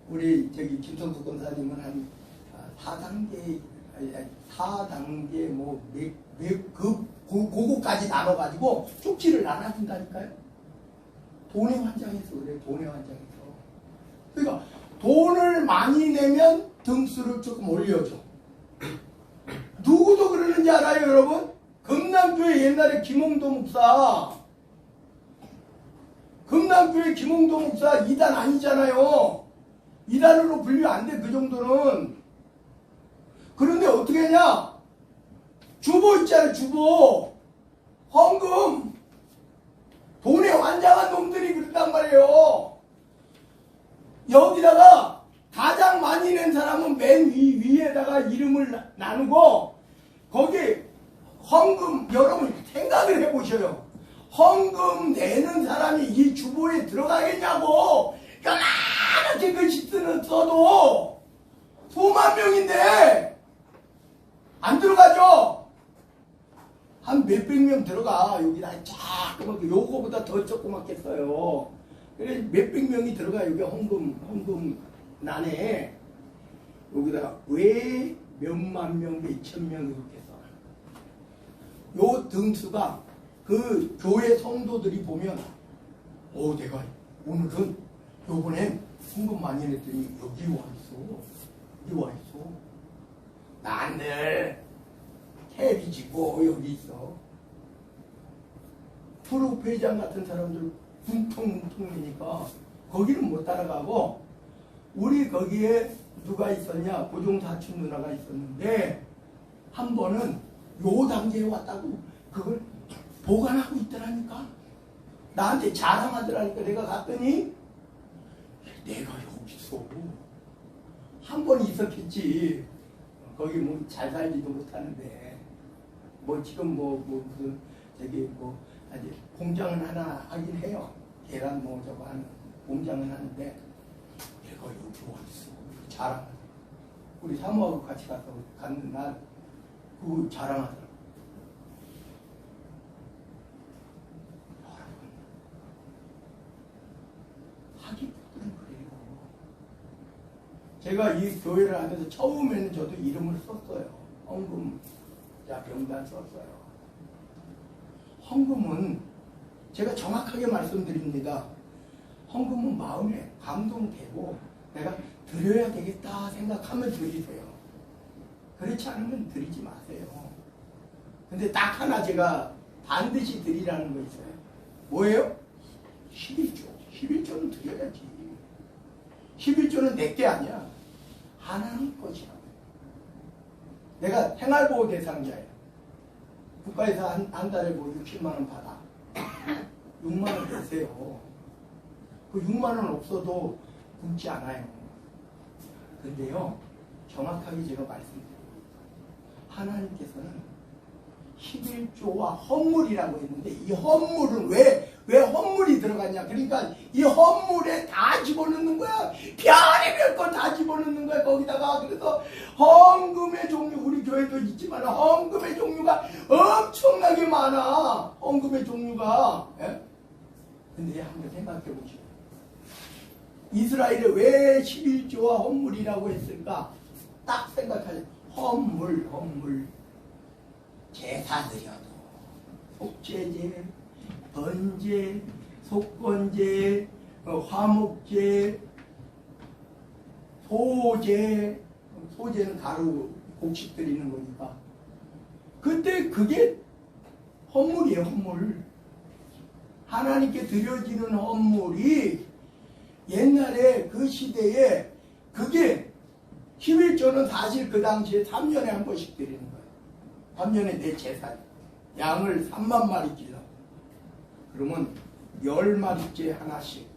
우리 저기 김성수 권사님은 한 4단계 뭐 그거까지 나눠가지고 쪽지를 나눠준다니까요. 돈에 환장해서 그래. 돈에 환장해서. 그러니까 돈을 많이 내면 등수를 조금 올려줘. 누구도 그러는지 알아요, 여러분? 금남교회 옛날에 김홍도 목사 2단 아니잖아요. 2단으로 분류 안 돼, 그 정도는. 그런데 어떻게 하냐? 주보 있잖아요, 주보. 헌금. 돈에 환장한 놈들이 그런단 말이에요. 여기다가 가장 많이 낸 사람은 맨 위에다가 이름을 나누고, 거기 헌금, 여러분 생각을 해보셔요. 헌금 내는 사람이 이 주보에 들어가겠냐고. 요만하게 글씨 써도 수만 명인데 안 들어가죠. 한 몇백 명 들어가. 여기다 조그맣게, 요거보다 더 조그맣게 써요. 그래 몇백 명이 들어가. 여기 헌금 난에 여기다 왜 몇만 명, 몇천 명 이렇게 써. 요 등수가 그 교회 성도들이 보면 내가 오늘은 요번엔 헌금 많이 냈더니 여기 와 있어. 난들 탭이 지고 여기 있어. 프로회장 같은 사람들 뭉텅뭉텅이니까 거기는 못 따라가고, 우리 거기에 누가 있었냐, 고종사춘 누나가 있었는데 한 번은 요 단계에 왔다고 그걸 보관하고 있더라니까. 나한테 자랑하더라니까. 내가 갔더니 내가 여기 있어. 한 번 있었겠지. 거기 뭐 잘 살지도 못하는데 뭐 지금 뭐 무슨 저기 뭐 아직 공장은 하나 하긴 해요. 계란 뭐 저거 하는 공장은 하는데 내가 여기 와 있어. 자랑. 우리 사모하고 같이 가서 갔는 날 그거 자랑하더라고. 하기보다는 그래요. 제가 이 교회를 하면서 처음에는 저도 이름을 썼어요. 헌금자 명단 썼어요. 헌금은 제가 정확하게 말씀드립니다. 헌금은 마음에 감동되고 내가 드려야 되겠다 생각하면 드리세요. 그렇지 않으면 드리지 마세요. 근데 딱 하나 제가 반드시 드리라는 거 있어요. 뭐예요? 11조. 11조는 드려야지. 11조는 내게 아니야. 하나님 것이라고. 내가 생활보호 대상자예요. 국가에서 한 달에 뭐 60만 원 받아. 6만 원 내세요. 그 6만 원 없어도 굶지 않아요. 근데요, 정확하게 제가 말씀드립니다. 하나님께서는 11조와 헌물이라고 했는데, 이 헌물은 왜 헌물이 들어갔냐? 그러니까 이 헌물에 다 집어넣는 거야. 별의별 거 다 집어넣는 거야, 거기다가. 그래서 헌금의 종류, 우리 교회도 있지만 헌금의 종류가 엄청나게 많아. 헌금의 종류가. 예? 근데 한번 생각해 보시오. 이스라엘에 왜 11조와 헌물이라고 했을까? 딱 생각하세요. 헌물. 제사 드려도 속죄제, 번제, 속건제, 화목제, 소제는 가루 곡식 드리는 거니까. 그때 그게 헌물이에요, 헌물. 하나님께 드려지는 헌물이 옛날에 그 시대에 그게 11조는 사실 그 당시에 3년에 한 번씩 드리는 거예요. 3년에 내 제사. 양을 3만 마리 길러. 그러면 10마리째 하나씩.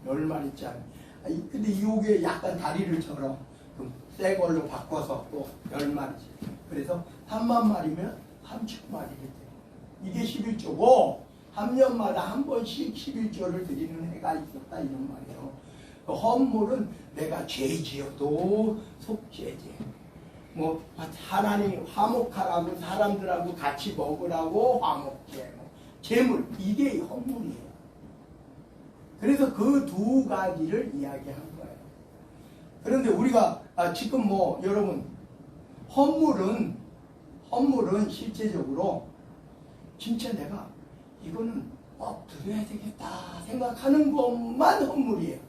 10마리째. 근데 이게 약간 다리를 절어. 새 걸로 바꿔서 또 10마리씩. 그래서 3만 마리면 3,000마리를 드려. 이게 11조고 3년마다 한 번씩 11조를 드리는 해가 있었다 이런 말이에요. 그 헌물은 내가 죄 지어도 속죄제. 뭐 하나님 화목하라고 사람들하고 같이 먹으라고 화목제. 제물 이게 헌물이에요. 그래서 그 두 가지를 이야기한 거예요. 그런데 우리가 지금 뭐 여러분 헌물은 실제적으로 진짜 내가 이거는 드려야 되겠다 생각하는 것만 헌물이에요.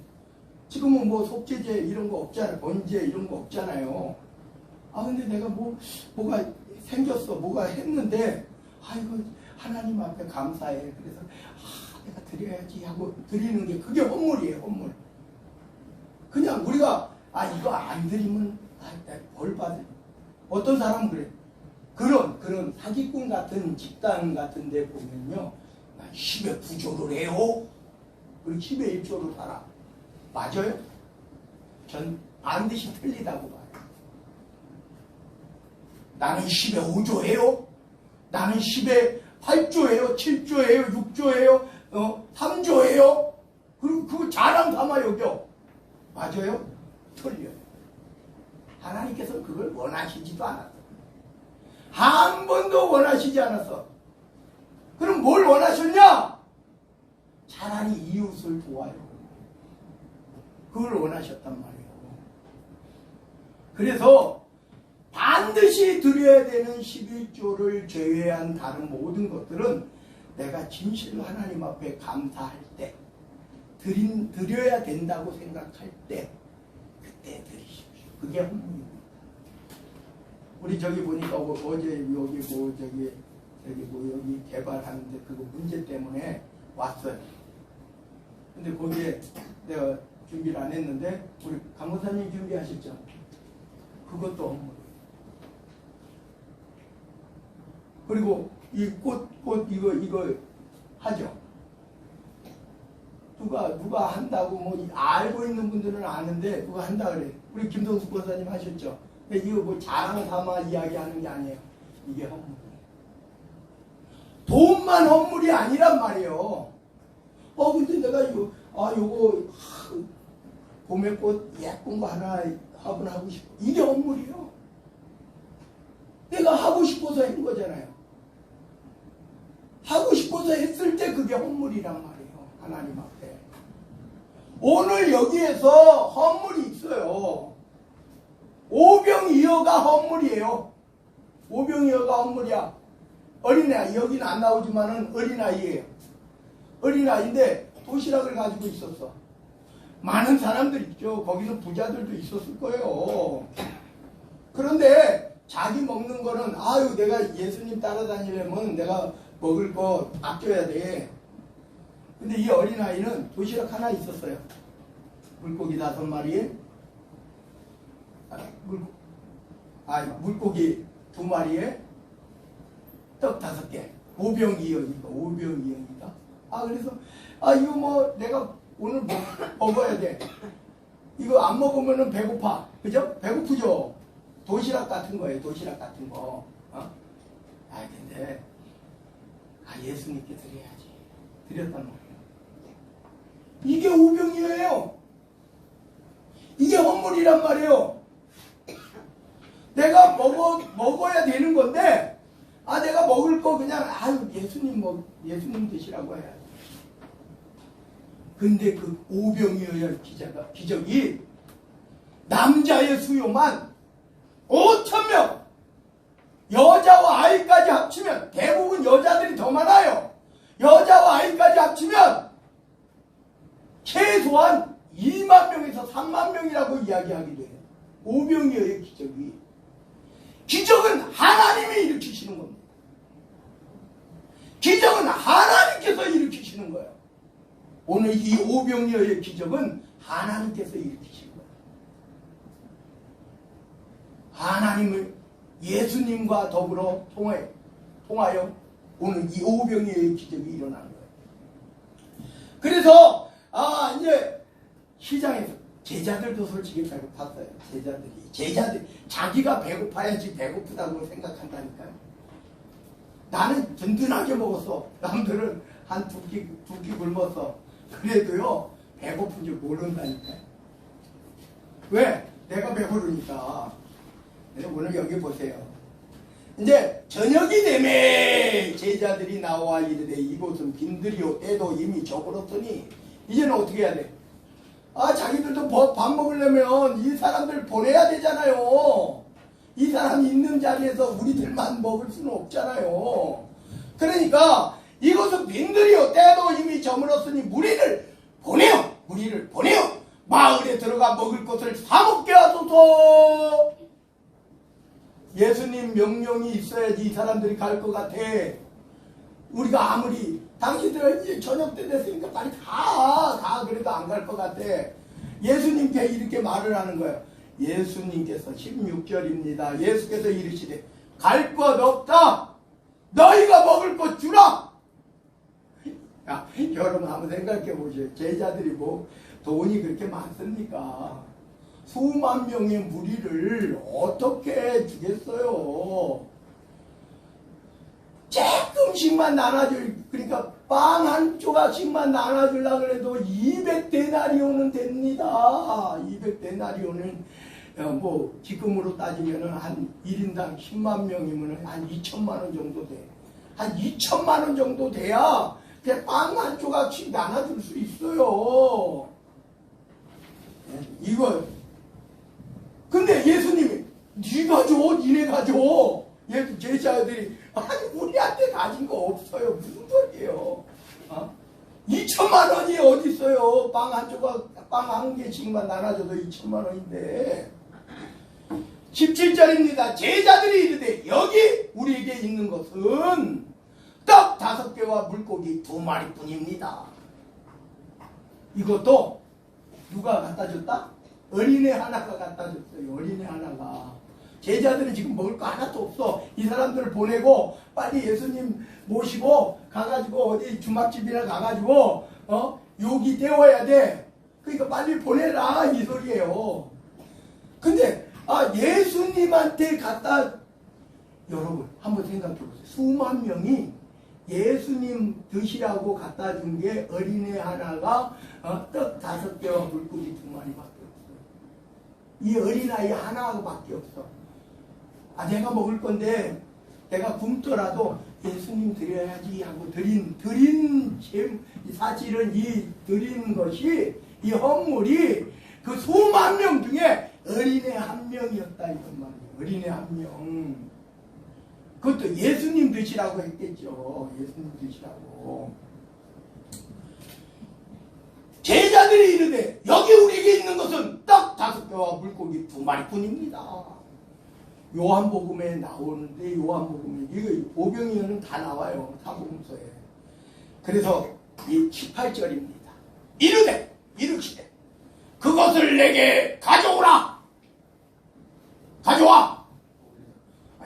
지금은 뭐 속죄제 이런 거 없잖아요. 번제 이런 거 없잖아요. 근데 내가 뭐가 생겼어. 뭐가 했는데 이거 하나님 앞에 감사해. 그래서 내가 드려야지 하고 드리는 게 그게 헌물이에요. 헌물. 그냥 우리가 이거 안 드리면 벌 받을. 어떤 사람은 그래. 그런 사기꾼 같은 집단 같은 데 보면요. 10의 9조를 해요. 그리고 10의 1조를 살아. 맞아요? 전 반드시 틀리다고 봐요. 나는 10의 5조예요. 나는 10의 8조예요. 7조예요. 6조예요. 3조예요. 그리고 그거 자랑 삼아 여겨. 맞아요? 틀려요. 하나님께서 그걸 원하시지도 않았어. 한 번도 원하시지 않았어. 그럼 뭘 원하셨냐? 차라리 이웃을 도와요. 그걸 원하셨단 말이에요. 그래서 반드시 드려야 되는 11조를 제외한 다른 모든 것들은 내가 진실로 하나님 앞에 감사할 때, 드려야 된다고 생각할 때, 그때 드리십시오. 그게 헌물입니다. 우리 저기 보니까 어제 여기 개발하는데 그거 문제 때문에 왔어요. 근데 거기에 내가 준비를 안 했는데 우리 강무사님 준비하셨죠? 그것도 헌물. 그리고 이 꽃 이거 하죠. 누가 한다고 뭐 알고 있는 분들은 아는데 누가 한다 그래. 우리 김동숙 권사님 하셨죠. 근데 이거 뭐 자랑 삼아 이야기하는 게 아니에요. 이게 헌물이에요. 돈만 헌물이 아니란 말이에요. 근데 내가 요거 봄에꽃 예쁜 거 하나 화분하고 싶어. 이게 헌물이에요. 내가 하고 싶어서 한 거잖아요. 하고 싶어서 했을 때 그게 헌물이란 말이에요. 하나님 앞에. 오늘 여기에서 헌물이 있어요. 오병이어가 헌물이에요. 오병이어가 헌물이야. 어린아이, 여기는 안 나오지만은 어린아이예요. 어린아이인데 도시락을 가지고 있었어. 많은 사람들 있죠. 거기는 부자들도 있었을 거예요. 그런데 자기 먹는 거는 내가 예수님 따라다니려면 내가 먹을 거 아껴야 돼. 근데 이 어린아이는 도시락 하나 있었어요. 물고기 5마리에 물고기 2마리에 떡 5개. 오병이어니까. 그래서 이거 뭐 내가 오늘 먹어야 돼. 이거 안 먹으면은 배고파. 그죠? 배고프죠? 도시락 같은 거예요. 도시락 같은 거. 근데 예수님께 드려야지. 드렸단 말이에요. 이게 오병이어예요. 이게 헌물이란 말이에요. 내가 먹어야 되는 건데 내가 먹을 거 그냥 예수님 드시라고 해야지. 근데 그 오병이어의 기적이 남자의 수요만 5,000명, 여자와 아이까지 합치면 대부분 여자들이 더 많아요. 여자와 아이까지 합치면 최소한 2만 명에서 3만 명이라고 이야기하기도 해요. 오병이어의 기적이. 기적은 하나님이 일으키시는 겁니다. 기적은 하나님께서 일으키시는 거예요. 오늘 이 오병이어의 기적은 하나님께서 일으키신 거예요. 하나님을 예수님과 더불어 통하여 오늘 이 오병이어의 기적이 일어난 거예요. 그래서 이제 시장에서 제자들도 솔직히 배고팠어요. 제자들이 자기가 배고파야지 배고프다고 생각한다니까요. 나는 든든하게 먹었어. 남들은 한 두 끼 굶었어. 그래도요 배고픈 줄 모른다니까요. 왜? 내가 배부르니까. 오늘 여기 보세요. 이제 저녁이 되매 제자들이 나와 이르되 이곳은 빈들이요 때도 이미 저물었더니 이제는 어떻게 해야 돼? 자기들도 밥 먹으려면 이 사람들 보내야 되잖아요. 이 사람이 있는 자리에서 우리들만 먹을 수는 없잖아요. 그러니까 이곳은 빈들이요 때도 이미 저물었으니 무리를 보내요. 마을에 들어가 먹을 것을 사먹게 하소서. 예수님 명령이 있어야지 이 사람들이 갈 것 같아. 우리가 아무리 당신들 이제 저녁 때 됐으니까 빨리 가. 그래도 안 갈 것 같아. 예수님께 이렇게 말을 하는 거예요. 예수님께서 16절입니다. 예수께서 이르시되 갈 것 없다. 너희가 먹을 것 주라. 야, 여러분 한번 생각해 보세요. 제자들이 뭐 돈이 그렇게 많습니까? 수만 명의 무리를 어떻게 주겠어요? 조금씩만 나눠줄, 그러니까 빵 한 조각씩만 나눠주려고 해도 200데나리온은 됩니다. 200데나리온은 뭐 지금으로 따지면 한 1인당 10만 명이면 한 2천만 원 정도 돼. 한 2천만 원 정도 돼야 그냥 빵 한 조각씩 나눠줄 수 있어요. 이거 근데 예수님이 네가 줘, 니네가 줘. 제자들이 아니 우리한테 가진 거 없어요. 무슨 소리예요? 2천만 원이 어디 있어요? 빵 한 조각, 빵 한 개씩만 나눠줘도 2천만 원인데. 17절입니다. 제자들이 이르되 여기 우리에게 있는 것은 떡 5개와 물고기 2마리뿐입니다. 이것도 누가 갖다 줬다? 어린애 하나가 갖다 줬어요. 어린애 하나가. 제자들은 지금 먹을 거 하나도 없어. 이 사람들을 보내고 빨리 예수님 모시고 가가지고 어디 주막집이나 가가지고 요기 때워야 돼. 그러니까 빨리 보내라 이 소리예요. 근데 예수님한테 갖다, 여러분 한번 생각해 보세요. 수만 명이 예수님 드시라고 갖다 준 게 어린애 하나가 떡 5개와 물고기 2마리밖에 없어요. 이 어린아이 하나밖에 없어. 내가 먹을 건데 내가 굶더라도 예수님 드려야지 하고 드린 사실은 이 드린 것이, 이 헌물이 그 수만 명 중에 어린애 한 명이었다 이런 말이에요. 어린애 한 명. 그것도 예수님 드시라고 했겠죠. 예수님 드시라고. 제자들이 이르되 여기 우리에게 있는 것은 떡 5개와 물고기 2마리뿐입니다. 요한복음에 나오는데, 요한복음에 이거 오병이어는 다 나와요. 사복음서에. 그래서 이 18절입니다. 이르시되 그것을 내게 가져오라. 가져와.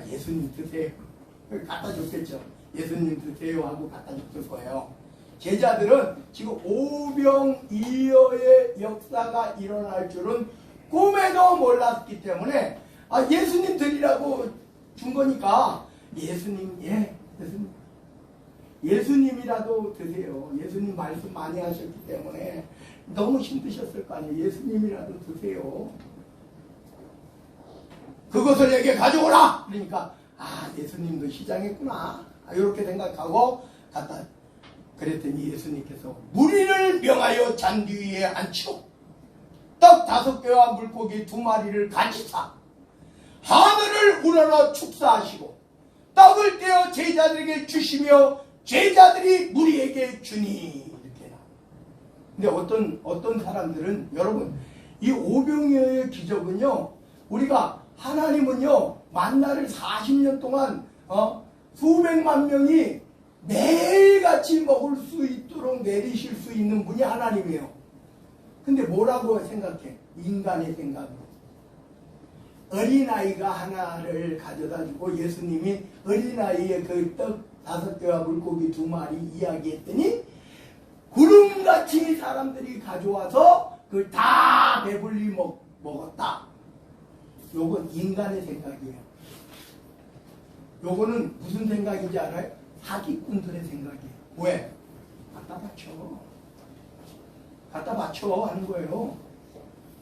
예수님 드세요. 갖다 줬겠죠. 예수님 드세요 하고 갖다 줬을 거예요. 제자들은 지금 오병이어의 역사가 일어날 줄은 꿈에도 몰랐기 때문에 예수님 드리라고 준 거니까 예수님, 예수님이라도 드세요. 예수님 말씀 많이 하셨기 때문에 너무 힘드셨을 거 아니에요. 예수님이라도 드세요. 그것을 내게 가져오라. 그러니까 예수님도 시장했구나 이렇게 생각하고 갖다. 그랬더니 예수님께서 무리를 명하여 잔디 위에 앉히고 떡 5개와 물고기 2마리를 가지사 하늘을 우러러 축사하시고 떡을 떼어 제자들에게 주시며 제자들이 무리에게 주니. 이렇게 나와요. 근데 어떤 사람들은, 여러분 이 오병이어의 기적은요, 우리가 하나님은요 만나를 40년 동안 수백만 명이 매일같이 먹을 수 있도록 내리실 수 있는 분이 하나님이에요. 근데 뭐라고 생각해? 인간의 생각으로. 어린아이가 하나를 가져다 주고 예수님이 어린아이의 그 떡 5개와 물고기 2마리 이야기했더니 구름같이 사람들이 가져와서 그걸 다 배불리 먹었다. 요건 인간의 생각이에요. 요거는 무슨 생각인지 알아요? 사기꾼들의 생각이에요. 왜? 갖다 바쳐 하는 거예요.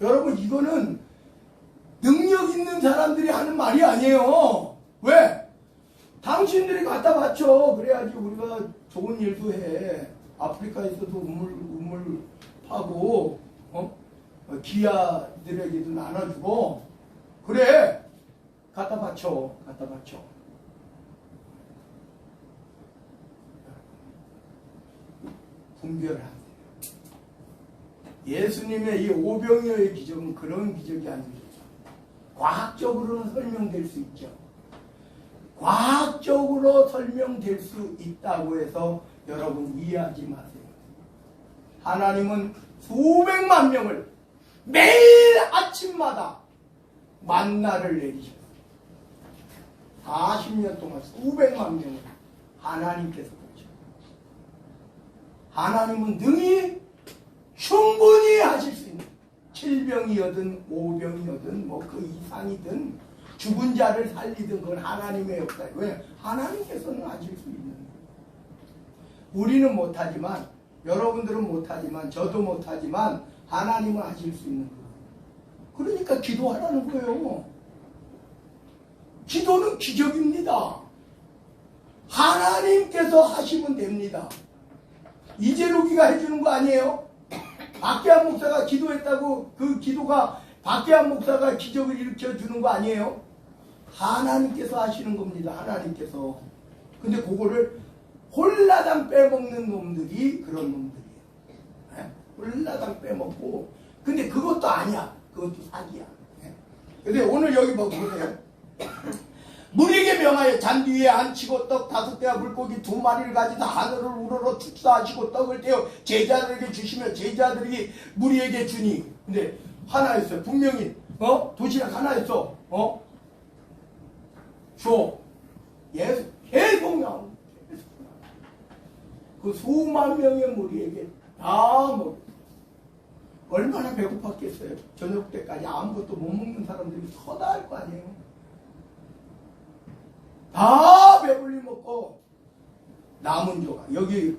여러분, 이거는 능력 있는 사람들이 하는 말이 아니에요. 왜? 당신들이 갖다 바쳐. 그래야지 우리가 좋은 일도 해. 아프리카에서도 우물 파고, 기아들에게도 나눠주고, 그래. 갖다 바쳐. 분별하세요. 예수님의 이 오병이어의 기적은 그런 기적이 아닙니다. 과학적으로는 설명될 수 있죠. 과학적으로 설명될 수 있다고 해서 여러분 이해하지 마세요. 하나님은 수백만 명을 매일 아침마다 만나를 내리셨어요. 40년 동안 수백만 명을 하나님께서 보죠. 하나님은 능히 충분히 하실 수 있는 7병이어든 5병이어든 뭐 그 이상이든 죽은 자를 살리든 그건 하나님의 역사예요. 왜? 하나님께서는 하실 수 있는 거예요. 우리는 못하지만, 여러분들은 못하지만, 저도 못하지만 하나님은 하실 수 있는 거예요. 그러니까 기도하라는 거예요. 기도는 기적입니다. 하나님께서 하시면 됩니다. 이재록이가 해주는 거 아니에요? 박계한 목사가 기도했다고 그 기도가 박계한 목사가 기적을 일으켜주는 거 아니에요? 하나님께서 하시는 겁니다. 하나님께서. 근데 그거를 홀라당 빼먹는 놈들이 그런 놈들이에요. 네? 홀라당 빼먹고, 근데 그것도 아니야. 그것도 사기야. 네? 근데 오늘 여기 뭐 보세요. 무리에게 명하여 잔디 위에 앉히고 떡 5개와 물고기 2마리를 가지다 하늘을 우러러 축사하시고 떡을 떼어 제자들에게 주시며 제자들이 무리에게 주니. 근데 하나였어요. 분명히 도시락 하나였어. 줘. 계속 나오고 그 수만 명의 무리에게 다 먹. 얼마나 배고팠겠어요. 저녁 때까지 아무것도 못 먹는 사람들이 서다할 거 아니에요. 다 배불리 먹고 남은 조각 여기.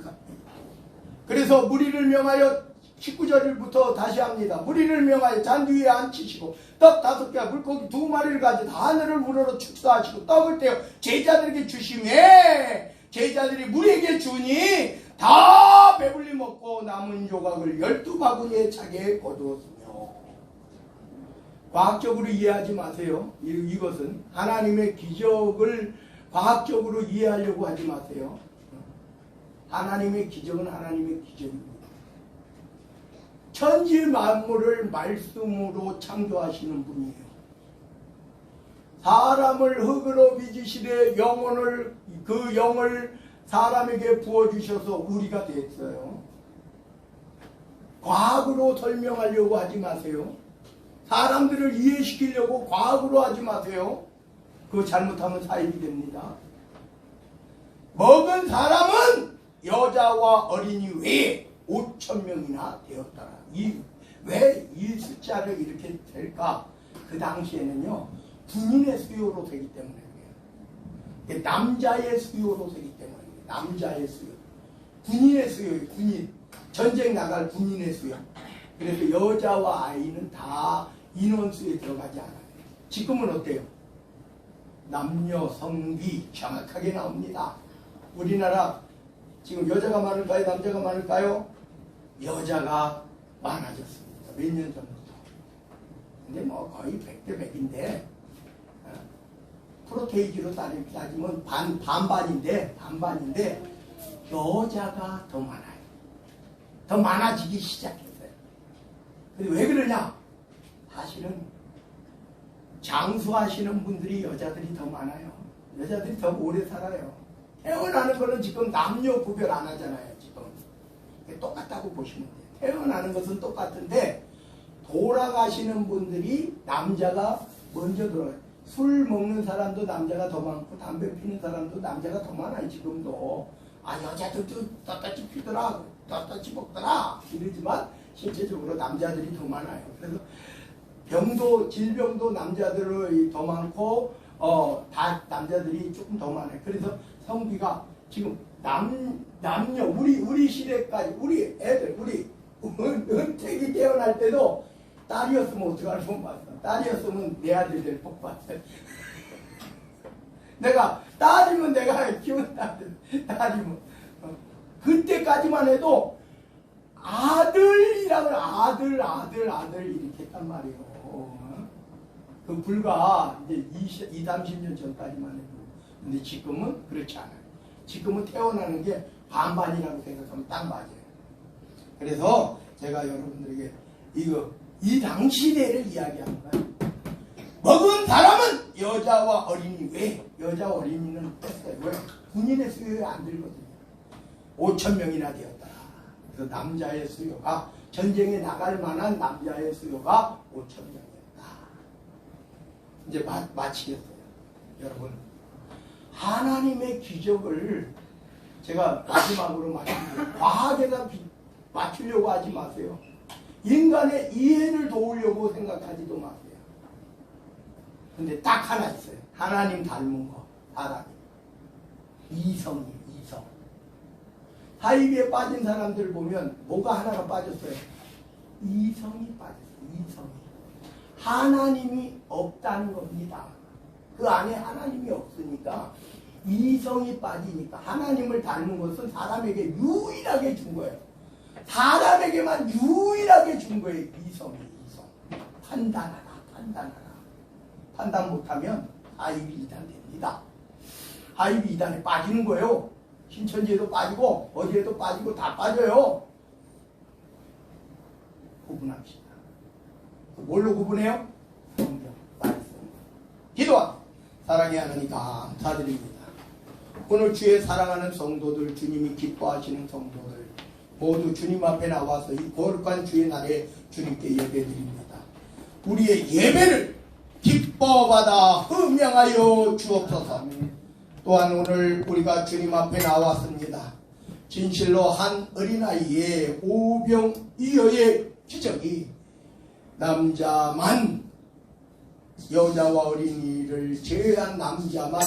그래서 무리를 명하여 19절부터 다시 합니다. 무리를 명하여 잔디 위에 앉히시고 떡 5개와 물고기 2마리를 가지고 하늘을 우러러 축사하시고 떡을 떼어 제자들에게 주시매 제자들이 무리에게 주니 다 배불리 먹고 남은 조각을 12바구니에 차게 거두었으며. 과학적으로 이해하지 마세요. 이것은 하나님의 기적을 과학적으로 이해하려고 하지 마세요. 하나님의 기적은 하나님의 기적입니다. 천지 만물을 말씀으로 창조하시는 분이에요. 사람을 흙으로 빚으시되 그 영을 사람에게 부어주셔서 우리가 됐어요. 과학으로 설명하려고 하지 마세요. 사람들을 이해시키려고 과학으로 하지 마세요. 그거 잘못하면 사입이 됩니다. 먹은 사람은 여자와 어린이 외에 5,000명이나 되었더라. 왜 이 숫자를 이렇게 될까? 그 당시에는요, 군인의 수요로 되기 때문에 그래요. 남자의 수요로 되기 때문에. 남자의 수요. 군인의 수요예요. 군인. 전쟁 나갈 군인의 수요. 그래서 여자와 아이는 다 인원수에 들어가지 않아요. 지금은 어때요? 남녀 성비 정확하게 나옵니다. 우리나라 지금 여자가 많을까요? 남자가 많을까요? 여자가 많아졌습니다. 몇 년 전부터. 근데 뭐 거의 100대 100인데 프로테이지로 따지면 반반인데 여자가 더 많아요. 더 많아지기 시작했어요. 근데 왜 그러냐? 사실은 장수하시는 분들이 여자들이 더 많아요. 여자들이 더 오래 살아요. 태어나는 거는 지금 남녀 구별 안 하잖아요. 지금 똑같다고 보시면 돼요. 태어나는 것은 똑같은데 돌아가시는 분들이 남자가 먼저 들어가요. 술 먹는 사람도 남자가 더 많고 담배 피는 사람도 남자가 더 많아요. 지금도. 여자들도 떳떳이 피더라, 떳떳이 먹더라 이러지만 신체적으로 남자들이 더 많아요. 그래서 병도 질병도 남자들이 더 많고 다 남자들이 조금 더 많아요. 그래서 성비가 지금 남녀 우리 시대까지 우리 애들 우리 은택이 태어날 때도 딸이었으면 어떡할 뻔 봤어. 딸이었으면 내 아들 될 뻔 봤어. 내가 딸이면 내가 키운 딸이면 그때까지만 해도 아들이라고 아들 이렇게 했단 말이에요. 그 불과 이제 30년 전까지만 해도. 근데 지금은 그렇지 않아요. 지금은 태어나는 게 반반이라고 생각하면 딱 맞아요. 그래서 제가 여러분들에게 이 당시대를 이야기하는 거예요. 먹은 사람은 여자와 어린이. 왜? 여자와 어린이는 뺐어요. 왜? 군인의 수요에 안 들거든요. 5,000명이나 되었다. 그래서 남자의 수요가 전쟁에 나갈 만한 남자의 수요가 5,000명이었다. 이제 마치겠어요. 여러분, 하나님의 기적을 제가 마지막으로 말씀드려요. 과학에다 맞추려고 하지 마세요. 인간의 이해를 도우려고 생각하지도 마세요. 근데 딱 하나 있어요. 하나님 닮은 거. 사람이. 이성. 사이비에 빠진 사람들 보면 뭐가 하나가 빠졌어요? 이성이 빠졌어요. 이성이. 하나님이 없다는 겁니다. 그 안에 하나님이 없으니까 이성이 빠지니까 하나님을 닮은 것은 사람에게 유일하게 준 거예요. 사람에게만 유일하게 준 거예요. 이성. 판단하라. 판단 못하면 하이비 이단 됩니다. 하이비 이단에 빠지는 거예요. 신천지에도 빠지고 어디에도 빠지고 다 빠져요. 구분합시다. 뭘로 구분해요? 성경, 말씀. 기도합니다. 사랑의 하나님 감사드립니다. 오늘 주의 사랑하는 성도들, 주님이 기뻐하시는 성도들 모두 주님 앞에 나와서 이 거룩한 주의 날에 주님께 예배드립니다. 우리의 예배를 기뻐받아 흠양하여 주옵소서. 또한 오늘 우리가 주님 앞에 나왔습니다. 진실로 한 어린아이의 오병이어의 기적이 남자만 여자와 어린이를 제외한 남자만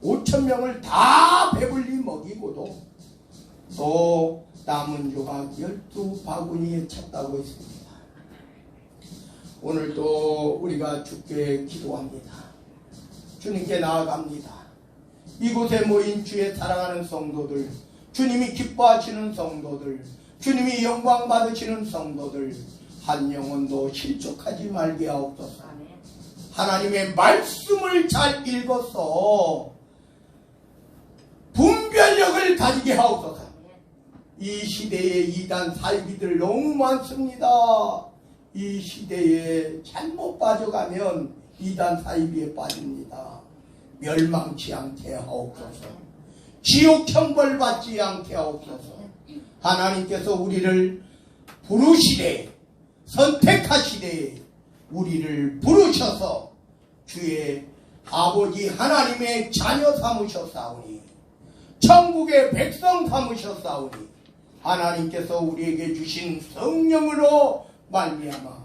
5,000명을 다 배불리 먹이고도 또 남은 조각 12바구니에 찼다고 했습니다. 오늘도 우리가 주께 기도합니다. 주님께 나아갑니다. 이곳에 모인 주의 사랑하는 성도들, 주님이 기뻐하시는 성도들, 주님이 영광 받으시는 성도들 한 영혼도 실족하지 말게 하옵소서. 하나님의 말씀을 잘 읽어서 분별력을 가지게 하옵소서. 이 시대에 이단 사이비들 너무 많습니다. 이 시대에 잘못 빠져가면 이단 사이비에 빠집니다. 멸망치 않게 하옵소서. 지옥 형벌 받지 않게 하옵소서. 하나님께서 우리를 부르시되 선택하시되 우리를 부르셔서 주의 아버지 하나님의 자녀 삼으셨사오니 천국의 백성 삼으셨사오니 하나님께서 우리에게 주신 성령으로 말미암아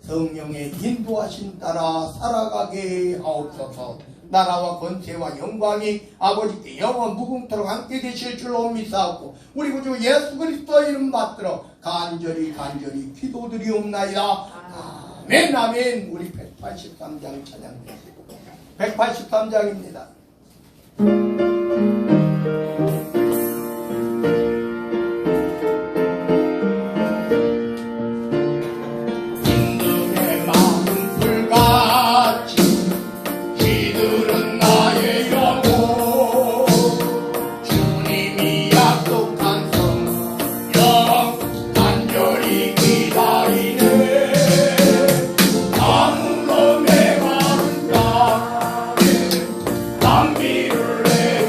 성령의 인도하심 따라 살아가게 하옵소서. 나라와 권세와 영광이 아버지께 영원 무궁토록 함께 계실 줄로 믿사옵고 우리 구주 예수 그리스도 이름 받들어 간절히 기도드리옵나이다. 아멘. 우리 183장 찬양드리고 183장입니다. 감미를 내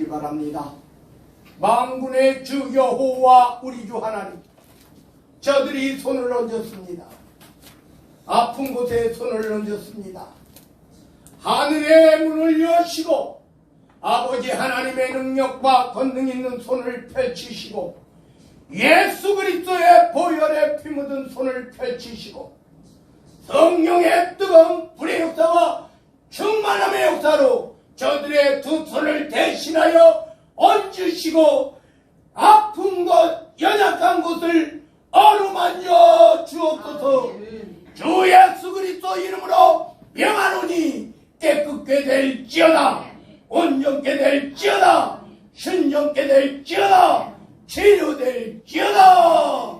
주시기 바랍니다. 만군의 주 여호와 우리 주 하나님, 저들이 손을 얹었습니다. 아픈 곳에 손을 얹었습니다. 하늘의 문을 여시고 아버지 하나님의 능력과 권능 있는 손을 펼치시고 예수 그리스도의 보혈에 피 묻은 손을 펼치시고 성령의 뜨거운 불의 역사와 충만함의 역사로 저들의 두 손을 대신하여 얹으시고 아픈 곳, 연약한 곳을 어루만져 주옵소서. 주 예수 그리스도 이름으로 명하노니 깨끗게 될지어다, 온전케 될지어다, 순전케 될지어다, 치료될지어다.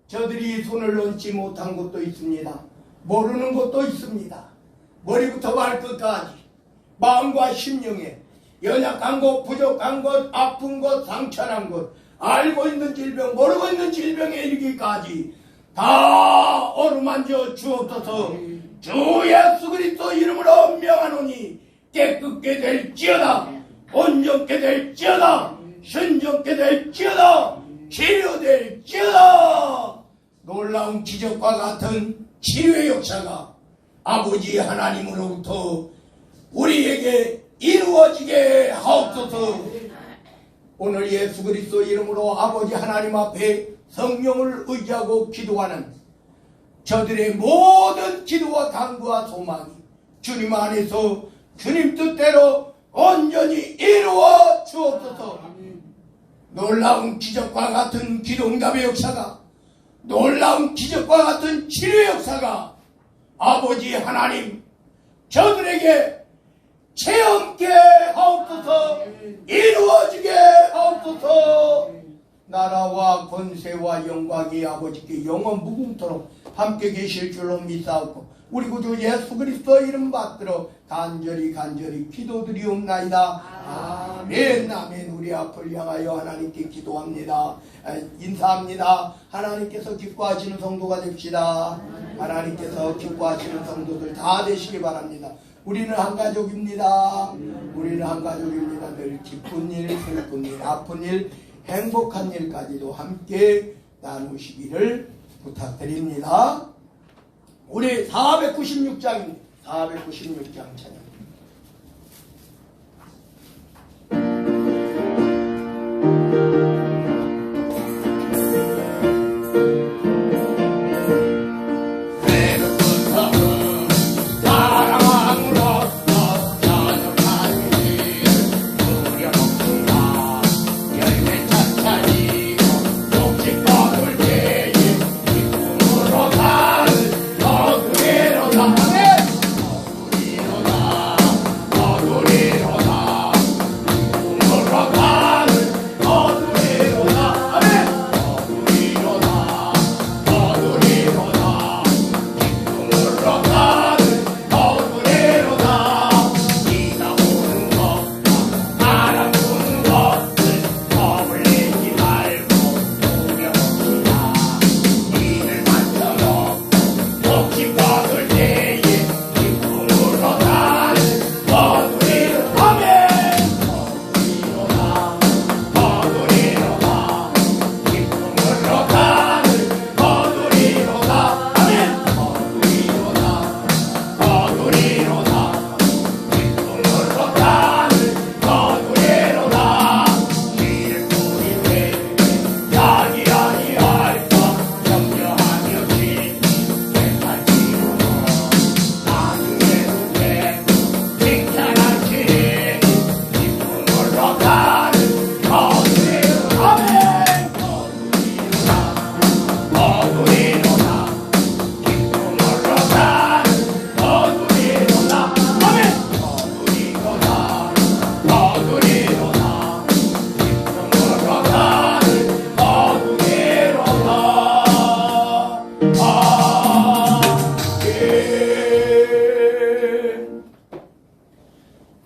저들이 손을 얹지 못한 곳도 있습니다. 모르는 곳도 있습니다. 머리부터 발끝까지 마음과 심령에 연약한 곳, 부족한 곳, 아픈 곳, 상처난 곳, 알고 있는 질병, 모르고 있는 질병에 이르기까지 다 어루만져 주옵소서. 주 예수 그리스도 이름으로 명하노니 깨끗게 될지어다, 온전케 될지어다, 순전케 될지어다, 치료될지어다. 놀라운 기적과 같은 치유의 역사가 아버지 하나님으로부터 우리에게 이루어지게 하옵소서. 오늘 예수 그리스도 이름으로 아버지 하나님 앞에 성령을 의지하고 기도하는 저들의 모든 기도와 간구와 소망이 주님 안에서 주님 뜻대로 온전히 이루어 주옵소서. 놀라운 기적과 같은 기도응답의 역사가, 놀라운 기적과 같은 치료의 역사가 아버지 하나님 저들에게 체험케 하옵소서. 이루어지게 하옵소서. 나라와 권세와 영광이 아버지께 영원 무궁토록 함께 계실 줄로 믿사옵고 우리 구주 예수 그리스도 이름 받들어 간절히 기도드리옵나이다. 아멘. 아멘. 우리 앞을 향하여 하나님께 기도합니다. 인사합니다. 하나님께서 기뻐하시는 성도가 됩시다. 하나님께서 기뻐하시는 성도들 다 되시기 바랍니다. 우리는 한 가족입니다. 우리는 한 가족입니다. 늘 기쁜 일, 슬픈 일, 아픈 일, 행복한 일까지도 함께 나누시기를 부탁드립니다. 우리 496장입니다. 496장 찬양.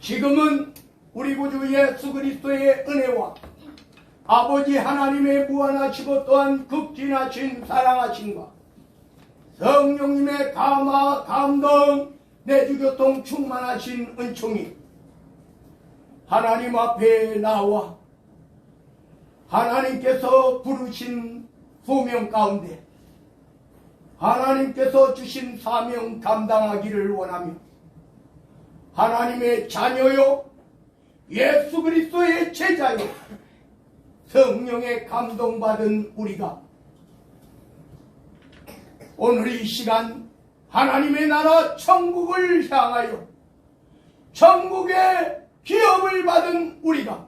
지금은 우리 구주 예수 그리스도의 은혜와 아버지 하나님의 무한하시고 또한 극진하신 사랑하심과 성령님의 감화 감동 내주교통 충만하신 은총이 하나님 앞에 나와 하나님께서 부르신 소명 가운데 하나님께서 주신 사명 감당하기를 원하며 하나님의 자녀요 예수 그리스도의 제자요 성령의 감동받은 우리가 오늘 이 시간 하나님의 나라 천국을 향하여 천국의 기업을 받은 우리가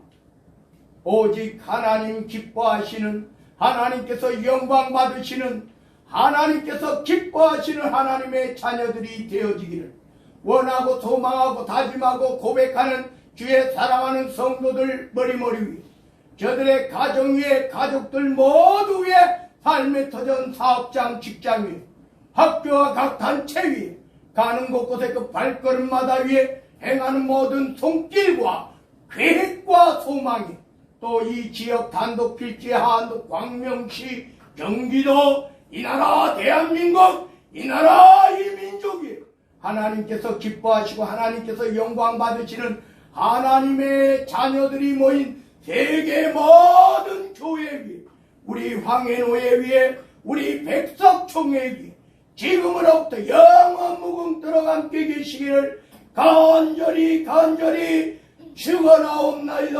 오직 하나님 기뻐하시는 하나님께서 영광 받으시는 하나님께서 기뻐하시는 하나님의 자녀들이 되어지기를 원하고 소망하고 다짐하고 고백하는 주의 사랑하는 성도들 머리머리 위에 저들의 가정 위에 가족들 모두 위에 삶의 터전 사업장 직장 위에 학교와 각 단체 위에 가는 곳곳에 그 발걸음마다 위에 행하는 모든 손길과 계획과 소망이 또 이 지역 단독 필지 한도 광명시 경기도 이 나라 대한민국 이 나라 이 민족이 하나님께서 기뻐하시고 하나님께서 영광 받으시는 하나님의 자녀들이 모인 세계 모든 교회 위에 우리 황해노예 위에 우리 백석총회 위에 지금으로부터 영원 무궁토록 함께 계시기를 간절히 축원하옵나이다.